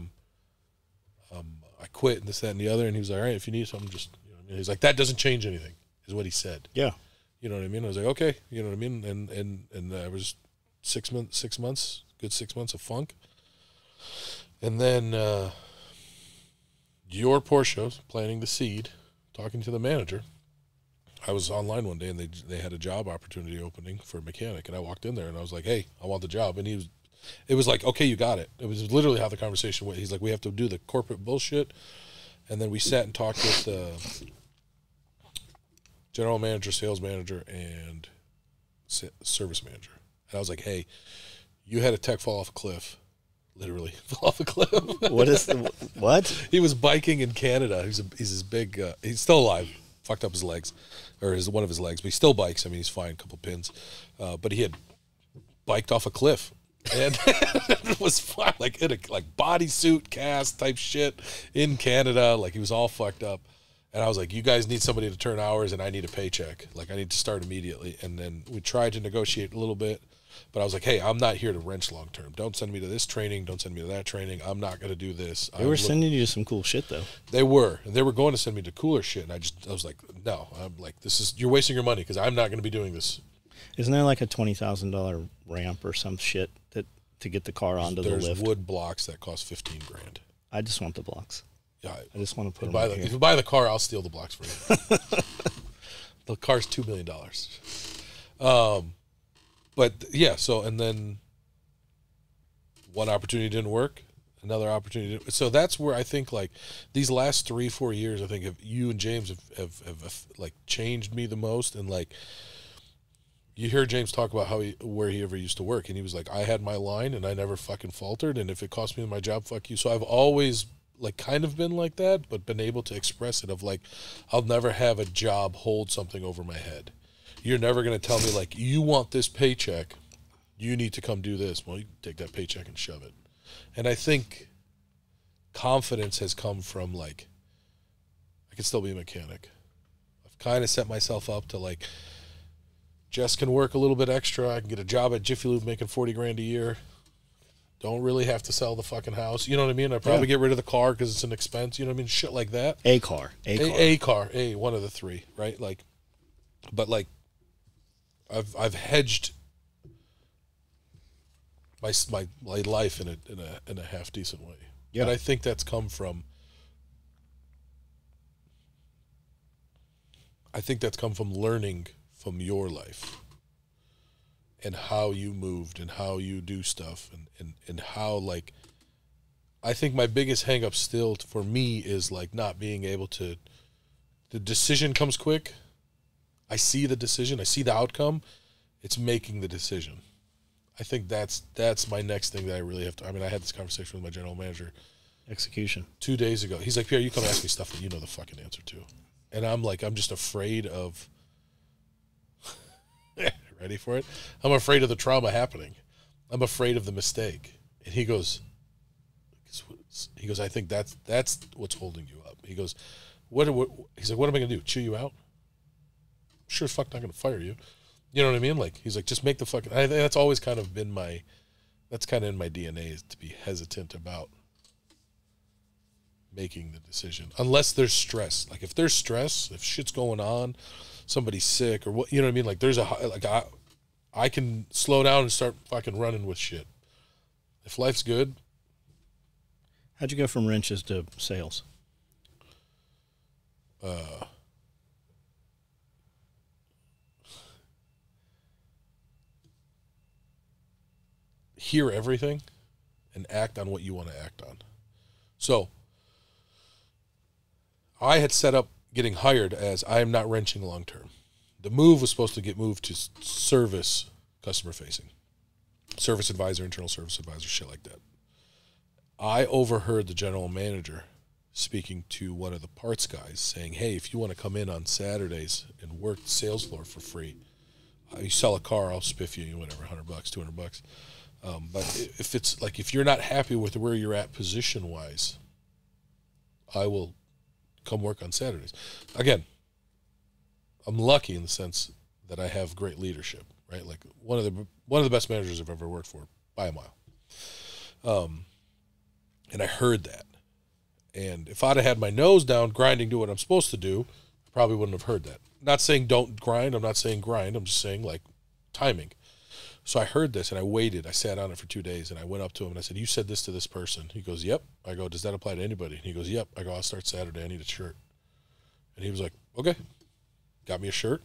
I quit and this, that, and the other. And he was like, all right, if you need something, just, you know what I mean? He's like, that doesn't change anything, is what he said. Yeah. You know what I mean? I was like, okay, you know what I mean? And I was 6 months, good 6 months of funk. And then your Porsche, planting the seed, talking to the manager. I was online one day and they had a job opportunity opening for a mechanic, and I walked in there and I was like, hey, I want the job. And it was like, okay, you got it. It was literally how the conversation went. He's like, we have to do the corporate bullshit. And then we sat and talked with the general manager, sales manager, and service manager. And I was like, hey, you had a tech fall off a cliff. Literally fell off a cliff. What? He was biking in Canada. He's this big, he's still alive. Fucked up his legs, or one of his legs, but he still bikes. I mean, he's fine, a couple pins. But he had biked off a cliff, and it was fine, like in a bodysuit cast type shit in Canada. Like, he was all fucked up. And I was like, you guys need somebody to turn hours, and I need a paycheck. Like, I need to start immediately. And then we tried to negotiate a little bit, but I was like, hey, I'm not here to wrench long term. Don't send me to this training. Don't send me to that training. I'm not going to do this. They were sending you some cool shit, though. They were. And they were going to send me to cooler shit. And I was like, no. I'm like, you're wasting your money, because I'm not going to be doing this. Isn't there like a $20,000 ramp or some shit to get the car onto the lift? There's wood blocks that cost $15,000. I just want the blocks. Yeah, I just want to put them on here. If you buy the car, I'll steal the blocks for you. The car's $2 million. But yeah, so, and then one opportunity didn't work, another opportunity didn't. So that's where I think, like, these last 3-4 years, I think you and James have like changed me the most. And like, you hear James talk about where he ever used to work, and he was like, I had my line and I never fucking faltered, and if it cost me my job, fuck you. So I've always like kind of been like that, but been able to express it of like, I'll never have a job hold something over my head. You're never going to tell me like, you want this paycheck, you need to come do this. Well, you take that paycheck and shove it. And I think confidence has come from like, I can still be a mechanic. I've kind of set myself up to like, Jess can work a little bit extra. I can get a job at Jiffy Lube making $40,000 a year. Don't really have to sell the fucking house. You know what I mean? I probably get rid of the car because it's an expense. You know what I mean? Shit like that. A car, one of the three, right? Like, but like, I've hedged my life in a half decent way. Yeah. And I think that's come from. I think that's come from learning from your life and how you moved and how you do stuff and how, like, I think my biggest hang up still for me is like not being able to, the decision comes quick. I see the decision. I see the outcome. It's making the decision. I think that's my next thing that I really have to, I mean, I had this conversation with my general manager. Execution. 2 days ago. He's like, Pierre, you come ask me stuff that you know the fucking answer to. And I'm like, I'm just afraid of, ready for it? I'm afraid of the trauma happening. I'm afraid of the mistake. And he goes, I think that's what's holding you up. He goes, he's like, what am I going to do? Chew you out? I'm sure as fuck not going to fire you. You know what I mean? Like, he's like, just make the fucking, I think that's always kind of been that's kind of in my DNA, is to be hesitant about making the decision. Unless there's stress. Like, if there's stress, if shit's going on, somebody's sick or what, you know what I mean? Like, there's I can slow down and start fucking running with shit. If life's good. How'd you go from wrenches to sales? Hear everything and act on what you want to act on. So I had set up getting hired as I am not wrenching long term. The move was supposed to get moved to service, customer facing, service advisor, internal service advisor, shit like that. I overheard the general manager speaking to one of the parts guys saying, hey, if you want to come in on Saturdays and work the sales floor for free, you sell a car, I'll spiff you, whatever, $100, $200. But if it's like, if you're not happy with where you're at position wise, I will come work on Saturdays. Again, I'm lucky in the sense that I have great leadership, right? Like one of the best managers I've ever worked for by a mile. And I heard that. And if I'd have had my nose down grinding, do what I'm supposed to do, I probably wouldn't have heard that. Not saying don't grind. I'm not saying grind. I'm just saying like timing. So I heard this and I waited. I sat on it for 2 days and I went up to him and I said, you said this to this person. He goes, yep. I go, does that apply to anybody? And he goes, yep. I go, I'll start Saturday. I need a shirt. And he was like, okay. Got me a shirt.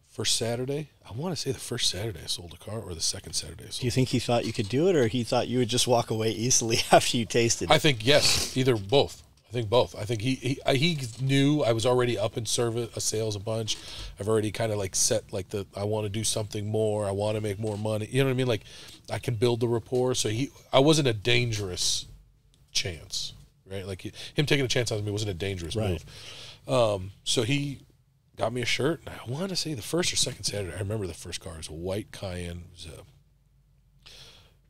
First Saturday, I want to say the first Saturday I sold a car or the second Saturday I sold. Do you think he thought you could do it, or he thought you would just walk away easily after you tasted it? I think yes, either both. I think both. I think he knew I was already up in service, sales a bunch. I've already kind of like set like I want to do something more. I want to make more money. You know what I mean? Like I can build the rapport. So I wasn't a dangerous chance, right? Like him taking a chance on me wasn't a dangerous move. So he got me a shirt. And I want to say the first or second Saturday. I remember the first car. It was a white Cayenne. It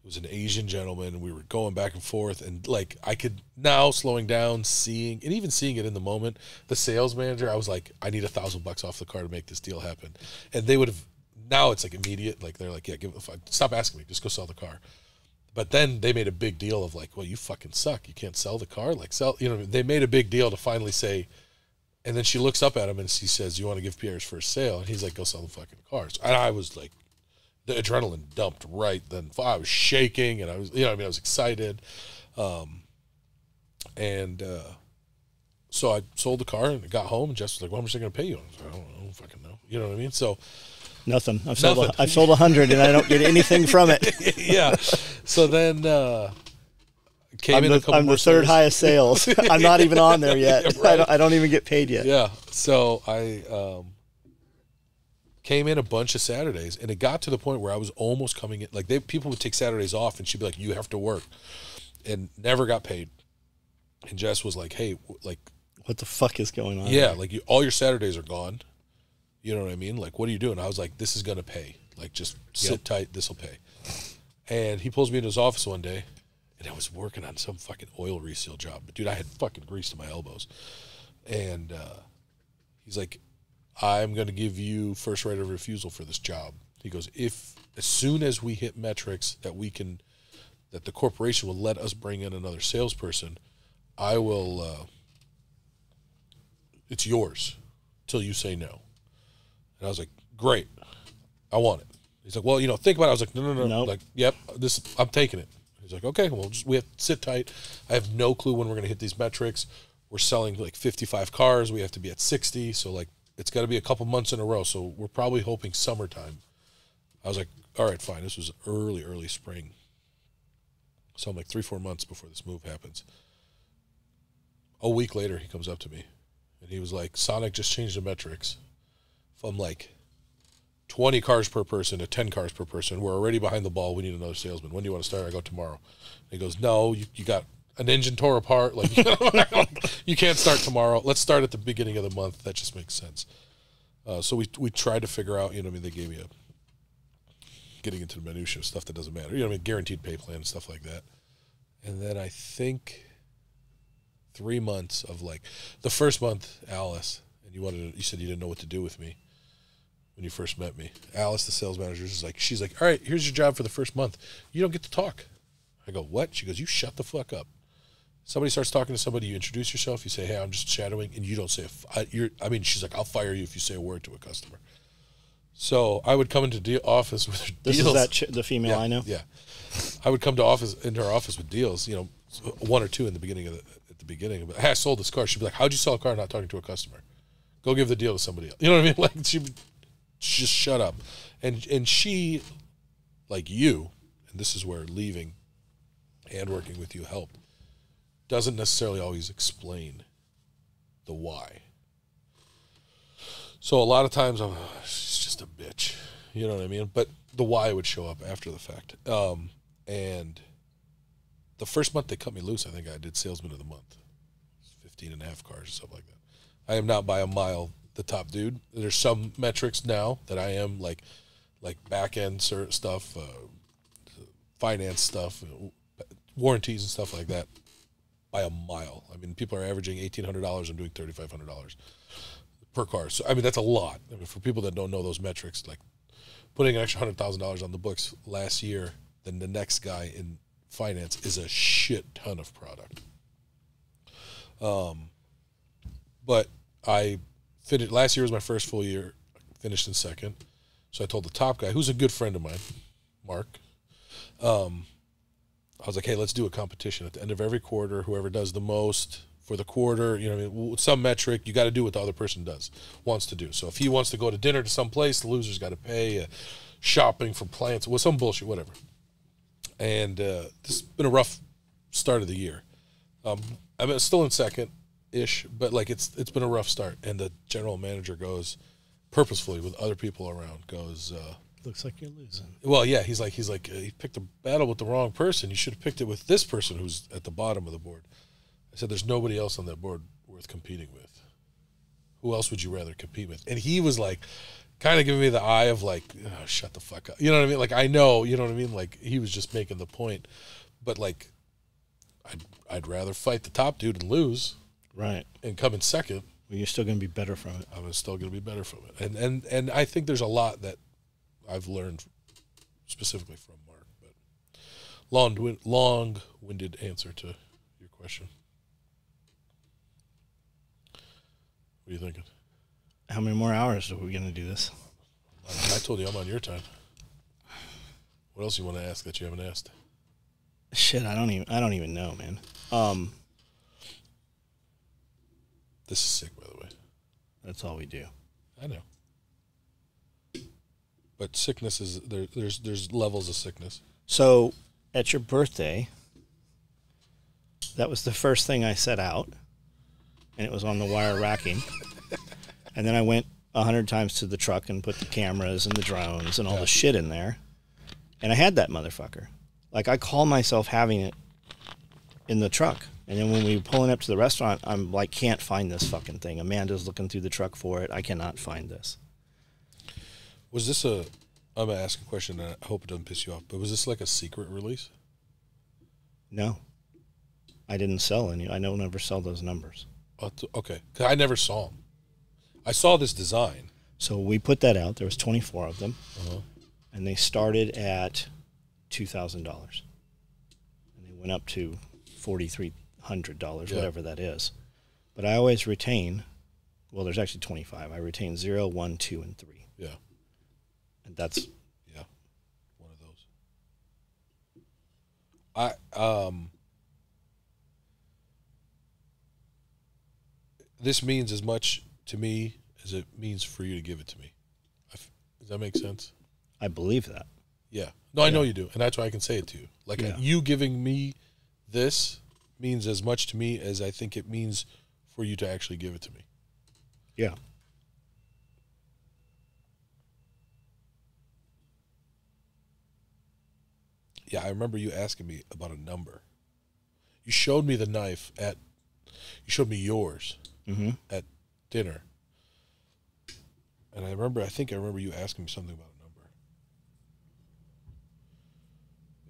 was an Asian gentleman, and we were going back and forth. And like I could now slowing down, seeing it in the moment. The sales manager, I was like, I need $1,000 off the car to make this deal happen. And they would have. Now it's like immediate. Like they're like, yeah, stop asking me, just go sell the car. But then they made a big deal of like, well, you fucking suck. You can't sell the car. Like sell. You know, they made a big deal to finally say. And then she looks up at him and she says, you want to give Pierre's first sale? And he's like, go sell the fucking cars. And I was like, the adrenaline dumped right then. I was shaking and I was, I was excited. So I sold the car and I got home and Jess was like, well, how much are they going to pay you? I was like, I don't fucking know. You know what I mean? So nothing. I've sold 100 and I don't get anything from it. Yeah. So then, I'm the third highest sales. I'm not even on there yet. Right. I don't even get paid yet. Yeah. So I Came in a bunch of Saturdays, and it got to the point where I was almost coming in. Like, people would take Saturdays off, and she'd be like, you have to work. And never got paid. And Jess was like, hey, like, what the fuck is going on? Yeah, like, all your Saturdays are gone. You know what I mean? Like, what are you doing? I was like, this is going to pay. Like, just sit tight. This will pay. And he pulls me into his office one day, and I was working on some fucking oil reseal job. But, dude, I had fucking grease to my elbows. And he's like, I'm going to give you first right of refusal for this job. He goes, as soon as we hit metrics that the corporation will let us bring in another salesperson, I will, it's yours till you say no. And I was like, great, I want it. He's like, well, think about it. I was like, no. Nope. Like, yep, I'm taking it. He's like, okay, well, we have to sit tight. I have no clue when we're going to hit these metrics. We're selling like 55 cars. We have to be at 60. So like, it's got to be a couple months in a row. So we're probably hoping summertime. I was like, all right, fine. This was early spring. So I'm like 3-4 months before this move happens. A week later, he comes up to me and he was like, Sonic just changed the metrics from like 20 cars per person to 10 cars per person. We're already behind the ball. We need another salesman. When do you want to start? I go, tomorrow. And he goes, no, you got an engine tore apart. Like, you can't start tomorrow. Let's start at the beginning of the month. That just makes sense. So we tried to figure out, they gave me getting into the minutia of stuff that doesn't matter. Guaranteed pay plan and stuff like that. And then I think 3 months of like, the first month, Alice, and you said you didn't know what to do with me when you first met me. Alice, the sales manager, is like, she's like, all right, here's your job for the first month. You don't get to talk. I go, what? She goes, you shut the fuck up. Somebody starts talking to somebody, you introduce yourself, you say, hey, I'm just shadowing, and you don't say, she's like, I'll fire you if you say a word to a customer. So I would come into the office with deals. This is the female I know? Yeah. I would come into her office with deals, one or two at the beginning. But hey, I sold this car. She'd be like, how'd you sell a car not talking to a customer? Go give the deal to somebody else. You know what I mean? Like, she just shut up. And she, like you, and this is where leaving and working with you help, doesn't necessarily always explain the why. So a lot of times she's just a bitch, you know what I mean? But the why would show up after the fact. And the first month they cut me loose, I think I did salesman of the month. 15 and a half cars or something like that. I am not by a mile the top dude. There's some metrics now that I am like back end stuff, finance stuff, warranties and stuff like that. By a mile. I mean, people are averaging $1,800. I'm doing $3,500 per car. So, I mean, that's a lot. I mean, for people that don't know those metrics, like putting an extra $100,000 on the books last year than the next guy in finance is a shit ton of product. But I finished, last year was my first full year, finished in second. So I told the top guy, who's a good friend of mine, Mark, I was like, hey, let's do a competition at the end of every quarter. Whoever does the most for the quarter, some metric, you got to do what the other person wants to do. So if he wants to go to dinner to some place, the loser's got to pay, shopping for plants, some bullshit, whatever. And this has been a rough start of the year. I'm still in second-ish, but like it's been a rough start. And the general manager goes, purposefully with other people around, goes, looks like you're losing. Well, yeah, he's like, he picked a battle with the wrong person. You should have picked it with this person who's at the bottom of the board. I said, there's nobody else on that board worth competing with. Who else would you rather compete with? And he was like, kind of giving me the eye of like, oh, shut the fuck up. You know what I mean? Like, I know, you know what I mean? Like, he was just making the point. But like, I'd rather fight the top dude and lose. Right. And come in second. Well, you're still going to be better from it. I'm still going to be better from it. And I think there's a lot that I've learned specifically from Mark, but long-winded answer to your question. What are you thinking? How many more hours are we going to do this? I told you I'm on your time. What else you want to ask that you haven't asked? Shit, I don't even know, man. This is sick, by the way. That's all we do. I know. But sickness is there's levels of sickness. So at your birthday, that was the first thing I set out, and it was on the wire racking. And then I went 100 times to the truck and put the cameras and the drones and all the shit in there. And I had that motherfucker. Like, I call myself having it in the truck. And then when we were pulling up to the restaurant, I'm like, can't find this fucking thing. Amanda's looking through the truck for it. I cannot find this. Was this I'm going to ask a question, and I hope it doesn't piss you off, but was this like a secret release? No. I didn't sell any. I don't ever sell those numbers. Okay. 'Cause I never saw them. I saw this design. So we put that out. There was 24 of them. Uh-huh. And they started at $2,000. And they went up to $4,300, whatever that is. But I always retain, well, there's actually 25. I retain 0, 1, 2, and 3. Yeah. And that's... Yeah. One of those. This means as much to me as it means for you to give it to me. Does that make sense? I believe that. Yeah. No, I know you do, and that's why I can say it to you. Like, you giving me this means as much to me as I think it means for you to actually give it to me. Yeah. Yeah, I remember you asking me about a number. You showed me the knife you showed me yours at dinner. And I think I remember you asking me something about a number.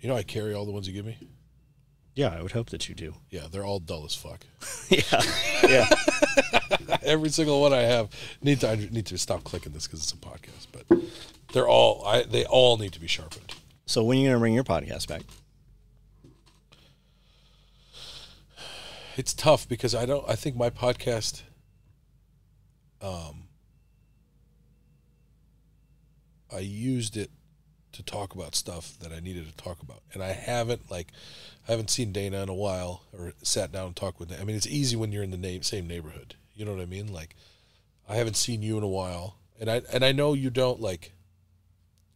You know, I carry all the ones you give me. Yeah, I would hope that you do. Yeah, they're all dull as fuck. Yeah. Every single one I have. I need to stop clicking this because it's a podcast, but they all need to be sharpened. So when are you going to bring your podcast back? It's tough because I think my podcast I used it to talk about stuff that I needed to talk about. And I haven't seen Dana in a while or sat down and talked with Dana. I mean, it's easy when you're in the same neighborhood. You know what I mean? Like, I haven't seen you in a while. And I know you don't, like,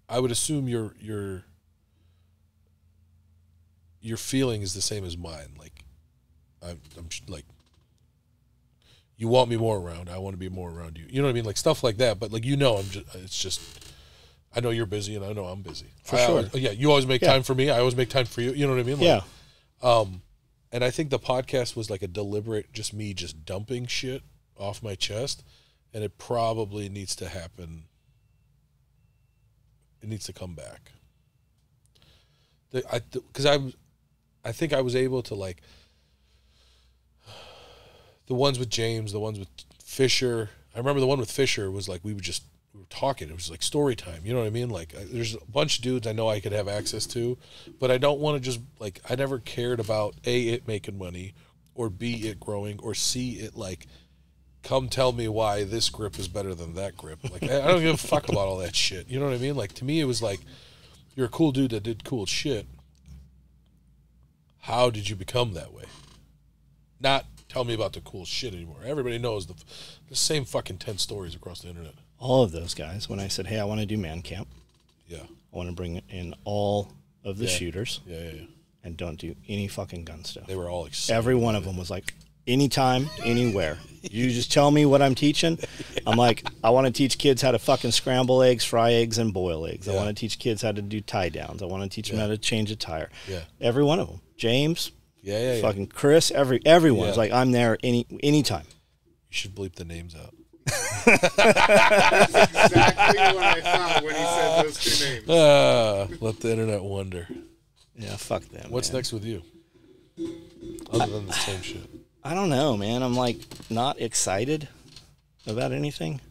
I would assume your feeling is the same as mine. Like, I'm like, you want me more around. I want to be more around you. You know what I mean? Like, stuff like that. But, like, it's just, I know you're busy and I know I'm busy. For sure. You always make time for me. I always make time for you. You know what I mean? Like, yeah. And I think the podcast was like a deliberate, just me just dumping shit off my chest. And it probably needs to happen. It needs to come back. Because I think I was able to, like, the ones with James, the ones with Fisher. I remember the one with Fisher was like we were talking. It was like story time. You know what I mean? Like, there's a bunch of dudes I know I could have access to, but I don't want to just, like, I never cared about A, it making money, or B, it growing, or C, it, like, come tell me why this grip is better than that grip. Like, I don't give a fuck about all that shit. You know what I mean? Like, to me, it was like, you're a cool dude that did cool shit. How did you become that way? Not tell me about the cool shit anymore. Everybody knows the same fucking 10 stories across the internet. All of those guys, when I said, hey, I want to do man camp. Yeah. I want to bring in all of the shooters. Yeah. And don't do any fucking gun stuff. They were all excited. Every one of them was like, anytime, anywhere. You just tell me what I'm teaching. I'm like, I want to teach kids how to fucking scramble eggs, fry eggs, and boil eggs. I want to teach kids how to do tie downs. I want to teach them how to change a tire. Yeah. Every one of them. James. Yeah. Fucking Chris. Everyone's like, I'm there anytime. You should bleep the names out. That's exactly what I thought when he said those two names. Let the internet wonder. Yeah, fuck them. What's next with you? Other than the same shit. I don't know, man. I'm like not excited about anything.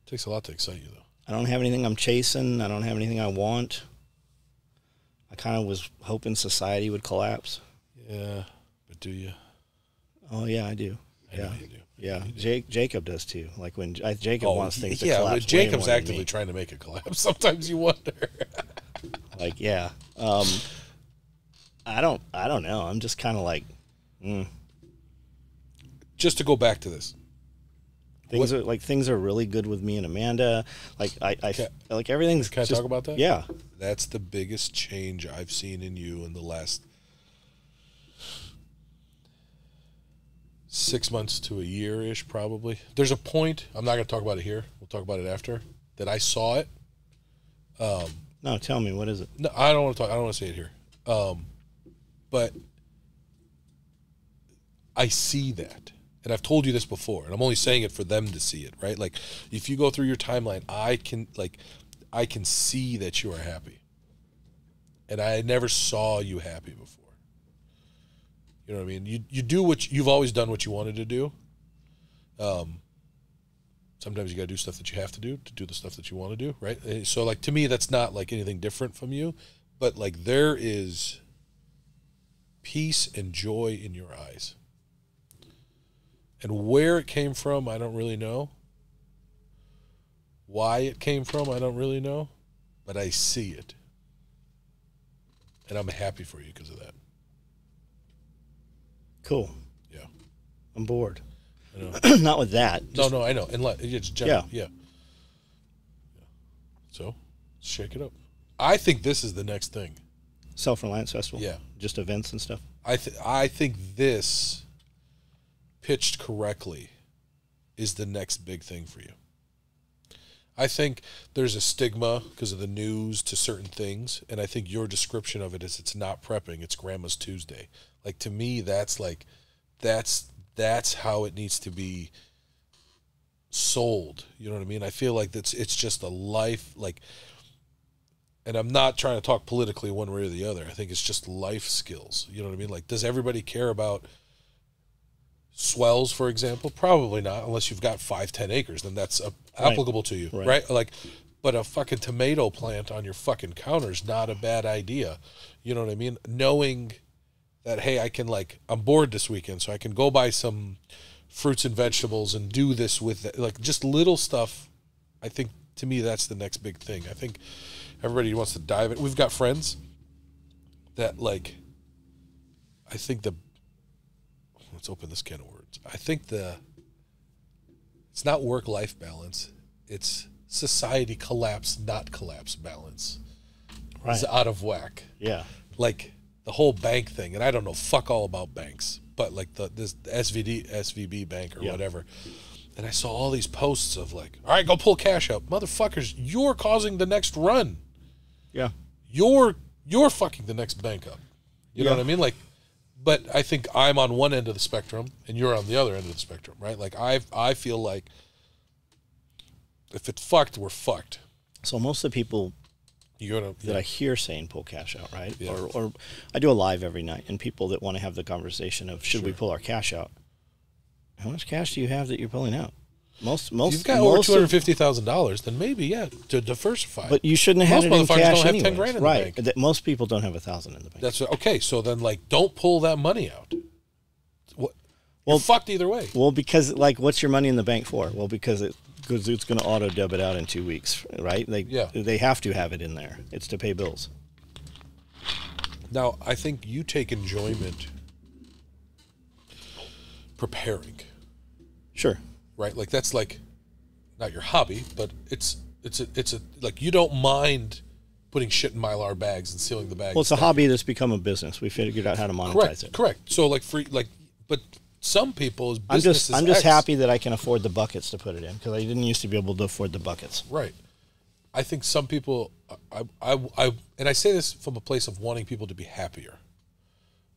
It takes a lot to excite you, though. I don't have anything I'm chasing. I don't have anything I want. I kind of was hoping society would collapse. Yeah, but do you? Oh, yeah, I do. I know you do. Yeah, Jacob does too. Like when Jacob wants things to collapse. collapse. Yeah, but Jacob's actively trying to make it collapse. Sometimes you wonder. Like, yeah. I don't know. I'm just kind of like, Just to go back to this. Things are really good with me and Amanda. Like like everything's. Can I talk about that? Yeah. That's the biggest change I've seen in you in the last 6 months to a year-ish, probably. There's a point, I'm not going to talk about it here, we'll talk about it after, that I saw it. No, tell me, what is it? No, I don't want to talk, I don't want to say it here. But I see that. And I've told you this before, and I'm only saying it for them to see it, right? Like, if you go through your timeline, I can see that you are happy. And I never saw you happy before. You know what I mean? You do you've always done what you wanted to do. Sometimes you got to do stuff that you have to do the stuff that you want to do, right? So, like, to me, that's not, like, anything different from you. But, like, there is peace and joy in your eyes. And where it came from, I don't really know. Why it came from, I don't really know. But I see it. And I'm happy for you because of that. Cool. Yeah. I'm bored. I know. Not with that. No, I know. And it's general. Yeah. So, shake it up. I think this is the next thing. Self-Reliance Festival? Yeah. Just events and stuff? I think this, pitched correctly, is the next big thing for you. I think there's a stigma because of the news to certain things, and I think your description of it is it's not prepping, it's Grandma's Tuesday. Like, to me, that's how it needs to be sold. You know what I mean? I feel like it's just a life, like, and I'm not trying to talk politically one way or the other. I think it's just life skills. You know what I mean? Like, does everybody care about swells, for example? Probably not, unless you've got 5-10 acres, then that's applicable to you, right? Like, but a fucking tomato plant on your fucking counter is not a bad idea. You know what I mean? Knowing that, hey, I'm bored this weekend, so I can go buy some fruits and vegetables and do this with it. Like, just little stuff. I think, to me, that's the next big thing. I think everybody wants to dive in. We've got friends that, like, let's open this can of words. I think it's not work-life balance. It's society collapse, not collapse balance. Right. It's out of whack. Yeah. Like, the whole bank thing, and I don't know fuck all about banks, but like this SVB bank or whatever. And I saw all these posts of, like, all right, go pull cash out. Motherfuckers, you're causing the next run. Yeah. You're fucking the next bank up. You know what I mean? Like, but I think I'm on one end of the spectrum and you're on the other end of the spectrum, right? Like, I feel like if it's fucked, we're fucked. So most of the people that I hear saying pull cash out, right? Yeah. Or I do a live every night, and people that want to have the conversation of should we pull our cash out? How much cash do you have that you're pulling out? Most if you've got over $250,000, then maybe to diversify. But you shouldn't have had it in cash don't anyways. have 10 grand in the bank. That most people don't have $1,000 in the bank. That's okay. So then, like, don't pull that money out. You're fucked either way. Well, because, like, what's your money in the bank for? Well, because it's going to auto debit out in 2 weeks, right? They have to have it in there. It's to pay bills. Now, I think you take enjoyment preparing. Sure. Right? Like, that's, like, not your hobby, but it's a like, you don't mind putting shit in Mylar bags and sealing the bags. Well, it's a hobby that's become a business. We figured out how to monetize it. Correct. So, like, but some people's business I'm just happy that I can afford the buckets to put it in, because I didn't used to be able to afford the buckets. Right. I think some people, and I say this from a place of wanting people to be happier.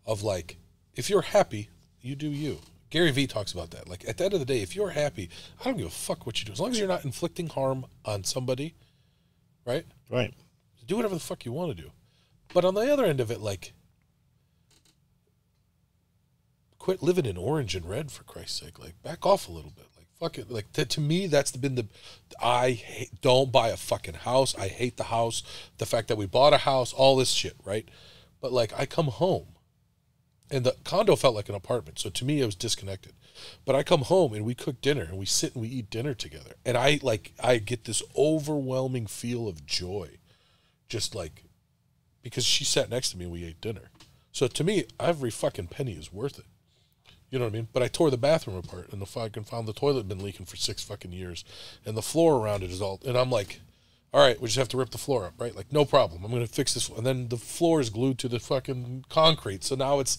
Of, like, if you're happy, you do you. Gary Vee talks about that. Like, at the end of the day, if you're happy, I don't give a fuck what you do. As long as you're not inflicting harm on somebody, right? Right. Do whatever the fuck you want to do. But on the other end of it, like, quit living in orange and red, for Christ's sake. Like, back off a little bit. Like, fuck it. Like, to me, that's been don't buy a fucking house. I hate the house. The fact that we bought a house, all this shit, right? But, like, I come home. And the condo felt like an apartment. So to me, it was disconnected. But I come home and we cook dinner and we sit and we eat dinner together. And I get this overwhelming feel of joy. Just like, because she sat next to me and we ate dinner. So to me, every fucking penny is worth it. You know what I mean? But I tore the bathroom apart and found the toilet had been leaking for 6 fucking years. And the floor around it is all, and I'm like, all right, we just have to rip the floor up, right? Like, no problem. I'm going to fix this. And then the floor is glued to the fucking concrete. So now it's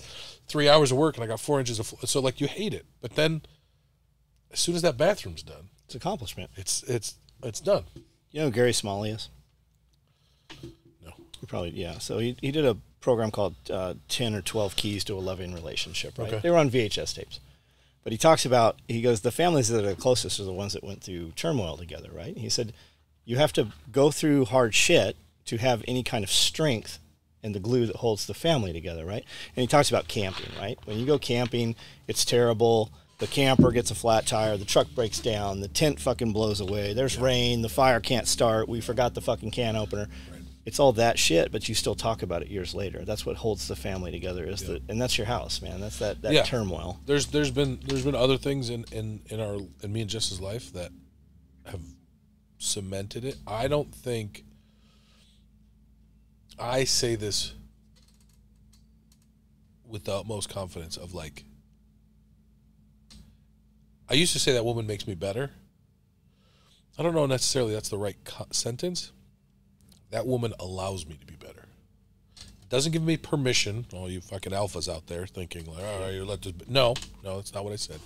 3 hours of work and I got 4 inches of floor. So, like, you hate it. But then as soon as that bathroom's done, it's accomplishment. It's done. You know who Gary Smalley is? No. You probably, yeah. So he did a program called 10 or 12 Keys to a Loving Relationship, right? Okay. They were on VHS tapes. But he talks about, he goes, the families that are closest are the ones that went through turmoil together, right? He said, you have to go through hard shit to have any kind of strength in the glue that holds the family together, right? And he talks about camping, right? When you go camping, it's terrible. The camper gets a flat tire. The truck breaks down. The tent fucking blows away. There's rain. The fire can't start. We forgot the fucking can opener. Right. It's all that shit, but you still talk about it years later. That's what holds the family together, and that's your house, man. That's that turmoil. There's been other things in me and Jess's life that have cemented it. I don't think, I say this with the utmost confidence of, like, I used to say that woman makes me better. I don't know necessarily that's the right sentence. That woman allows me to be better. Doesn't give me permission. All you fucking alphas out there thinking, like, all right, you let this. No, that's not what I said.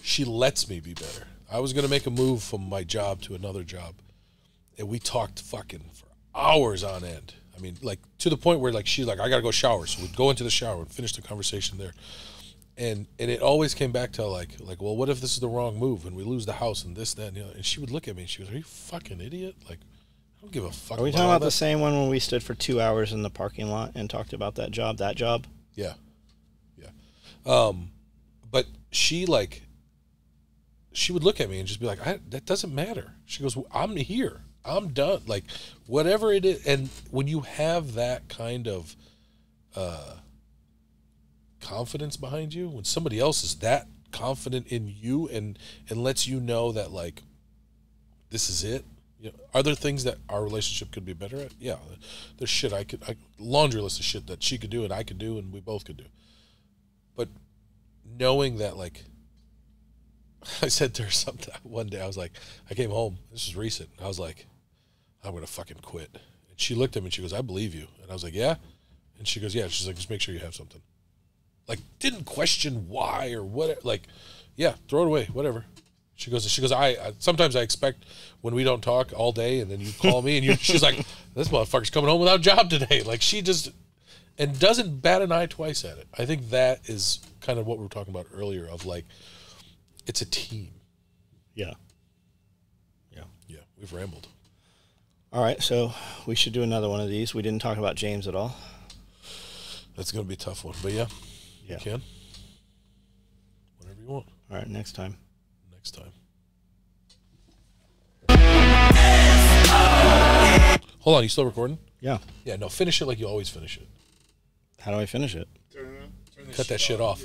She lets me be better. I was going to make a move from my job to another job, and we talked fucking for hours on end. I mean, like, to the point where, like, she's like, I got to go shower. So we'd go into the shower and finish the conversation there. And it always came back to, like, well, what if this is the wrong move and we lose the house and this, that, and the other? And she would look at me and she goes, are you fucking idiot? Like, I don't give a fuck. Are we talking about the same one when we stood for 2 hours in the parking lot and talked about that job? Yeah. But she, like, she would look at me and just be like, that doesn't matter. She goes, well, I'm here. I'm done. Like, whatever it is. And when you have that kind of confidence behind you, when somebody else is that confident in you and lets you know that, like, this is it. You know, are there things that our relationship could be better at? Yeah. There's shit laundry list of shit that she could do and I could do and we both could do. But knowing that, like, I said to her something one day, I was like, I came home, this was recent, I was like, I'm going to fucking quit. And she looked at me and she goes, I believe you. And I was like, yeah? And she goes, yeah. She's like, just make sure you have something. Like, didn't question why or what, like, yeah, throw it away, whatever. She goes, I sometimes I expect when we don't talk all day and then you call me and she's like, this motherfucker's coming home without a job today. Like, she just, and doesn't bat an eye twice at it. I think that is kind of what we were talking about earlier of, like, it's a team. Yeah. We've rambled. All right, so we should do another one of these. We didn't talk about James at all. That's going to be a tough one, but you can. Whatever you want. All right, next time. Hold on, you still recording? Yeah. Yeah, no, finish it like you always finish it. How do I finish it? Turn it on. Cut that shit off.